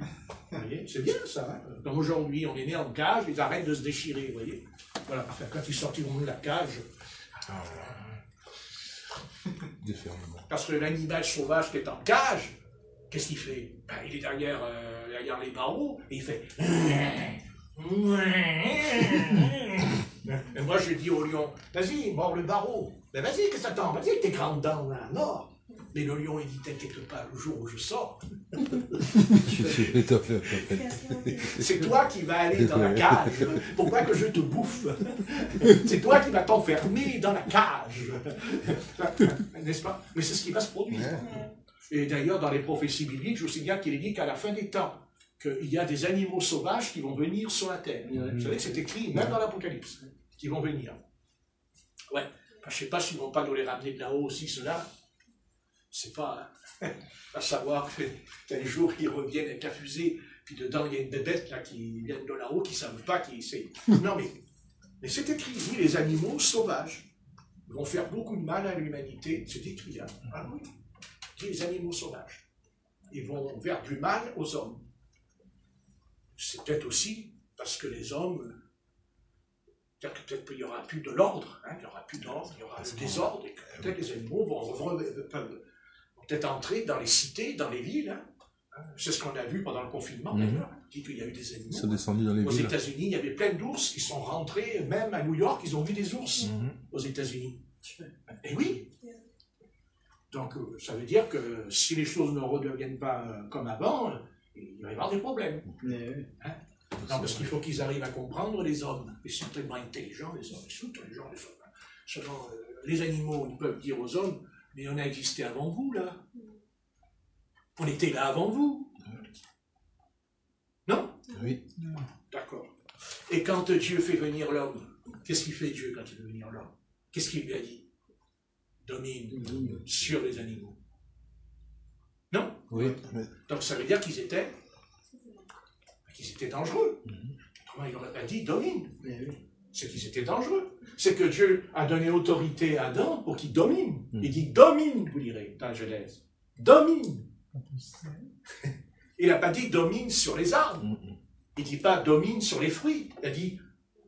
Vous voyez, c'est bien ça. Hein. Comme aujourd'hui, on les met en cage, ils arrêtent de se déchirer. Vous voyez. Voilà. Enfin, quand ils sortiront de la cage. Parce que l'animal sauvage qui est en cage, qu'est-ce qu'il fait? Ben, il est derrière les barreaux et il fait. Et moi je dis au lion, vas-y, mords le barreau. Ben vas-y, qu'est-ce que t'attends? Vas-y avec tes grandes dents là, mort. Mais le lion il dit, t'inquiète pas, le jour où je sors. C'est toi qui vas aller dans la cage. Pourquoi que je te bouffe? C'est toi qui vas t'enfermer dans la cage. N'est-ce pas? Mais c'est ce qui va se produire. Et d'ailleurs, dans les prophéties bibliques, je vous signale qu'il est dit qu'à la fin des temps, qu'il y a des animaux sauvages qui vont venir sur la terre. Vous savez que c'est écrit, même dans l'Apocalypse, qui vont venir. Ouais. Enfin, je ne sais pas s'ils ne vont pas nous les ramener de là-haut aussi, ceux-là. C'est pas à savoir qu'un jour ils reviennent avec la fusée, puis dedans il y a une bébête là qui viennent de là-haut, qui ne savent pas qui c'est. Non mais c'est écrit, oui, les animaux sauvages vont faire beaucoup de mal à l'humanité, c'est écrit. Hein. Ah oui, les animaux sauvages, ils vont faire du mal aux hommes. C'est peut-être aussi parce que les hommes, peut-être qu'il n'y aura plus de l'ordre, hein, il n'y aura plus d'ordre, il y aura le désordre, et que peut-être les animaux vont peut-être entrer dans les cités, dans les villes. Hein. C'est ce qu'on a vu pendant le confinement, d'ailleurs. On dit qu'il y a eu des animaux. Ils sont descendus dans les villes. Aux États-Unis, il y avait plein d'ours qui sont rentrés, même à New York, ils ont vu des ours aux États-Unis. Et oui. Donc, ça veut dire que si les choses ne redeviennent pas comme avant, il va y avoir des problèmes. Hein? Non, parce qu'il faut qu'ils arrivent à comprendre les hommes. Ils sont tellement intelligents, les hommes. Ils sont intelligents, les hommes. Seulement, les animaux, ils peuvent dire aux hommes, mais on a existé avant vous, là. On était là avant vous. Non? Oui. D'accord. Et quand Dieu fait venir l'homme, qu'est-ce qu'il fait Dieu quand il fait venir l'homme? Qu'est-ce qu'il lui a dit? Domine sur les animaux. Non? Oui. Donc ça veut dire qu'ils étaient dangereux. Comment il aurait pas dit domine? C'est qu'ils étaient dangereux. C'est que Dieu a donné autorité à Adam pour qu'il domine. Il dit domine, vous lirez dans la Genèse. Domine. Il n'a pas dit domine sur les arbres. Il ne dit pas domine sur les fruits. Il a dit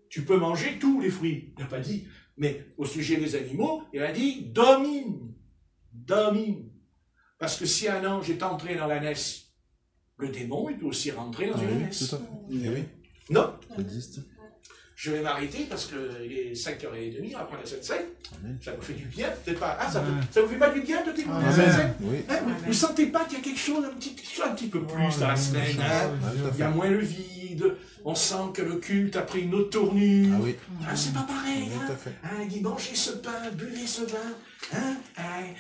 tu peux manger tous les fruits. Il n'a pas dit, mais au sujet des animaux, il a dit domine. Domine. Parce que si un ange est entré dans l'ânesse, le démon, il peut aussi rentrer dans une ânesse. Tout à fait. Eh oui. Non. Ça existe. Je vais m'arrêter parce qu'il est 5h30, après la Sunset. Amen. Ça vous fait du bien, peut-être pas. Ah, ça vous fait pas du bien de t'écouter la Amen. Sunset? Oui. Hein, vous ne sentez pas qu'il y a quelque chose, un petit peu plus dans la semaine, hein? Il y a moins le vide, on sent que le culte a pris une autre tournure. Ah oui. Ah, c'est pas pareil, Tout hein? à fait. Hein, il dit mangez ce pain, buvez ce vin, hein?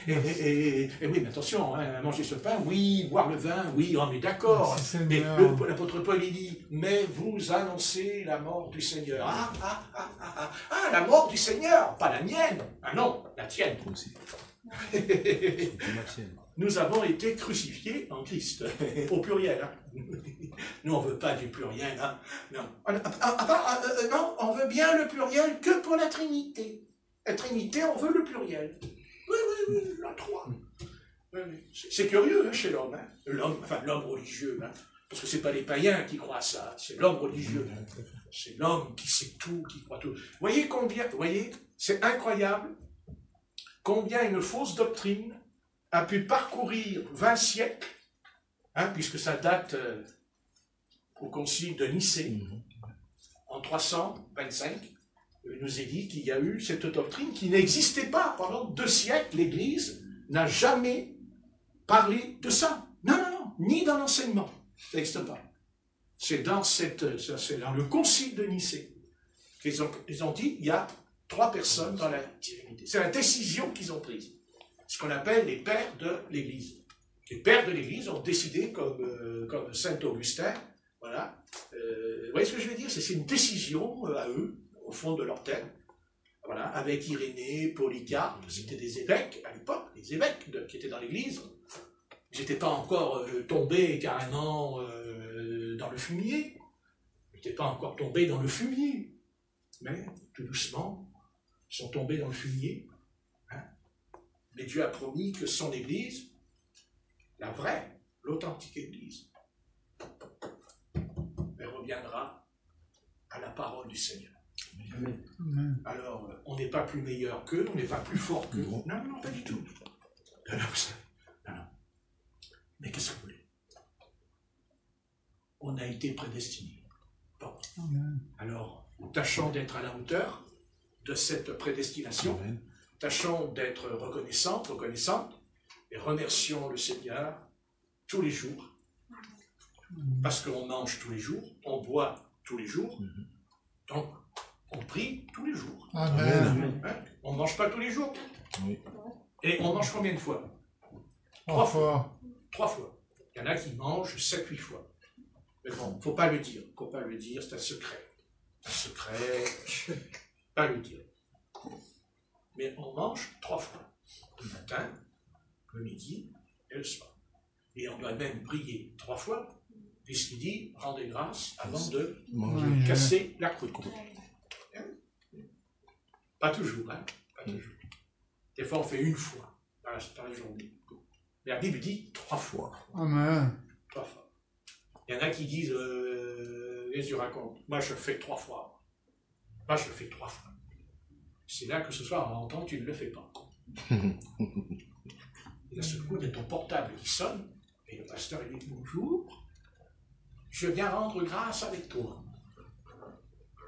Et oui, mais attention, hein, manger ce pain, oui, boire le vin, oui, on est d'accord. Merci, Mais Seigneur. l'apôtre Paul, il dit, mais vous annoncez la mort du Seigneur. La mort du Seigneur, pas la mienne. Ah non, la tienne. Toi aussi. C'est ma tienne. Nous avons été crucifiés en Christ, au pluriel. Hein. Nous, on ne veut pas du pluriel. Hein. Non. Non, on veut bien le pluriel que pour la Trinité. La Trinité, on veut le pluriel. Oui, la trois. Oui. C'est curieux hein, chez l'homme. Hein. L'homme religieux. Hein. Parce que ce n'est pas les païens qui croient ça, c'est l'homme religieux. C'est l'homme qui sait tout, qui croit tout. Voyez, c'est incroyable combien une fausse doctrine a pu parcourir 20 siècles, hein, puisque ça date au concile de Nicée, en 325, il nous est dit qu'il y a eu cette doctrine qui n'existait pas. Pendant 2 siècles, l'Église n'a jamais parlé de ça. Non, ni dans l'enseignement. Ça n'existe pas. C'est dans le concile de Nicée qu'ils ont dit il y a 3 personnes dans la divinité. C'est la décision qu'ils ont prise. Ce qu'on appelle les pères de l'Église. Les pères de l'Église ont décidé, comme Saint Augustin, voilà. Vous voyez ce que je veux dire? C'est une décision à eux, au fond de leur tête. Voilà, avec Irénée, Polycarpe, c'était des évêques à l'époque, les évêques qui étaient dans l'Église. Ils n'étaient pas encore tombés carrément dans le fumier. Ils n'étaient pas encore tombés dans le fumier. Mais, tout doucement, ils sont tombés dans le fumier. Hein. Mais Dieu a promis que son Église, la vraie, l'authentique Église, elle reviendra à la parole du Seigneur. Amen. Alors, on n'est pas plus meilleur qu'eux, on n'est pas plus fort qu'eux. Non, pas du tout. Non. Mais qu'est-ce que vous voulez? On a été prédestinés. Bon. Amen. Alors, tâchons d'être à la hauteur de cette prédestination. Amen. Tâchons d'être reconnaissante, et remercions le Seigneur tous les jours. Parce qu'on mange tous les jours, on boit tous les jours, donc on prie tous les jours. Amen. Hein? On ne mange pas tous les jours. Oui. Et on mange combien de fois? 3 fois. 3 fois. Il y en a qui mangent 7-8 fois. Mais bon, il ne faut pas le dire. C'est un secret. Pas le dire. Mais on mange 3 fois. Le matin, le midi et le soir. Et on doit même prier 3 fois, puisqu'il dit rendez grâce avant de Manger. casser la croûte. Hein? Pas toujours, hein? Pas toujours. Des fois, on fait 1 fois dans la journée. Mais la Bible dit 3 fois. Amen. 3 fois. Il y en a qui disent, qu'est-ce que tu racontes? Moi, je fais 3 fois. C'est là que ce soir, on entend, tu ne le fais pas. Et là, ce coup, il y a ton portable qui sonne, et le pasteur, il dit, bonjour, je viens rendre grâce avec toi.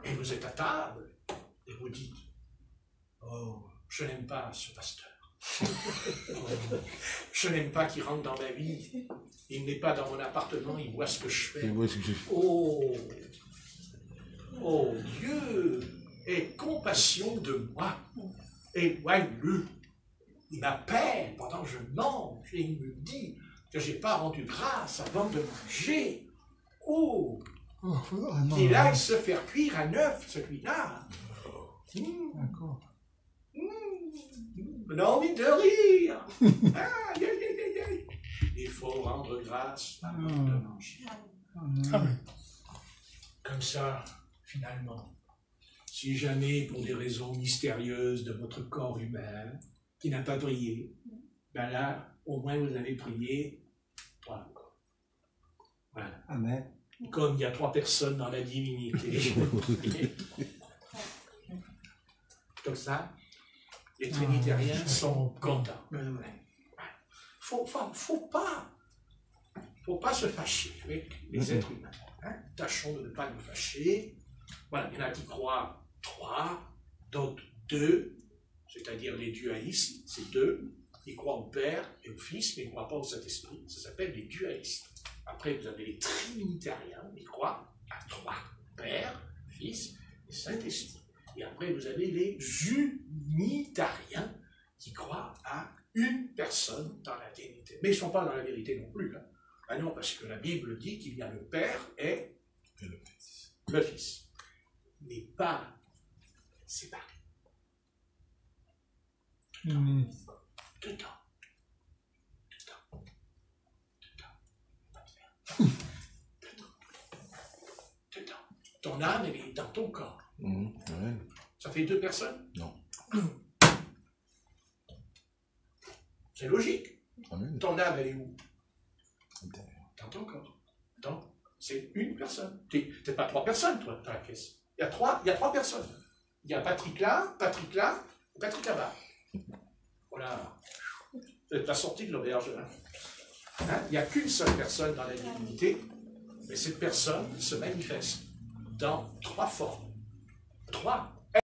Et vous êtes à table, et vous dites, oh, je n'aime pas ce pasteur. Je n'aime pas qu'il rentre dans ma vie. Il n'est pas dans mon appartement, il voit ce que je fais. Oh, Dieu, aie compassion de moi. Éloigne-le. Il m'appelle pendant que je mange et il me dit que je n'ai pas rendu grâce avant de manger. Oh, Oh, ah non, Qu'il non. aille se faire cuire à neuf, celui-là. D'accord. On a envie de rire. Ah, aïe, aïe, aïe, aïe. Il faut rendre grâce avant de manger. Ah, mais Comme ça, finalement, si jamais, pour des raisons mystérieuses de votre corps humain, qui n'a pas brillé, ben là, au moins vous avez prié 3 fois. Voilà. Amen. Comme il y a 3 personnes dans la divinité. Comme ça, les trinitariens sont contents. Faut pas se fâcher avec les êtres humains. Hein? Tâchons de ne pas nous fâcher. Voilà, il y en a qui croient 3, d'autres 2, c'est-à-dire les dualistes, c'est 2. Ils croient au Père et au Fils, mais ils ne croient pas au Saint-Esprit. Ça s'appelle les dualistes. Après, vous avez les trinitariens, ils croient à 3. Père, Fils et Saint-Esprit. Et après, vous avez les unitariens qui croient à une personne dans la divinité. Mais ils ne sont pas dans la vérité non plus. Hein. Ah non, parce que la Bible dit qu'il y a le Père et le Fils. Mais pas séparés. Dedans. Ton âme, elle est dans ton corps. Amen. Ça fait 2 personnes? Non. C'est logique. Amen. Ton âme, elle est où? Intérieur. Dans ton corps. Donc, c'est une personne. Tu n'es pas 3 personnes, toi, dans la caisse. Il y a 3 personnes. Il y a Patrick là, et Patrick là-bas. Voilà. C'est la sortie de l'auberge. Hein? Il n'y a qu'une seule personne dans la divinité, mais cette personne se manifeste dans 3 formes. 3.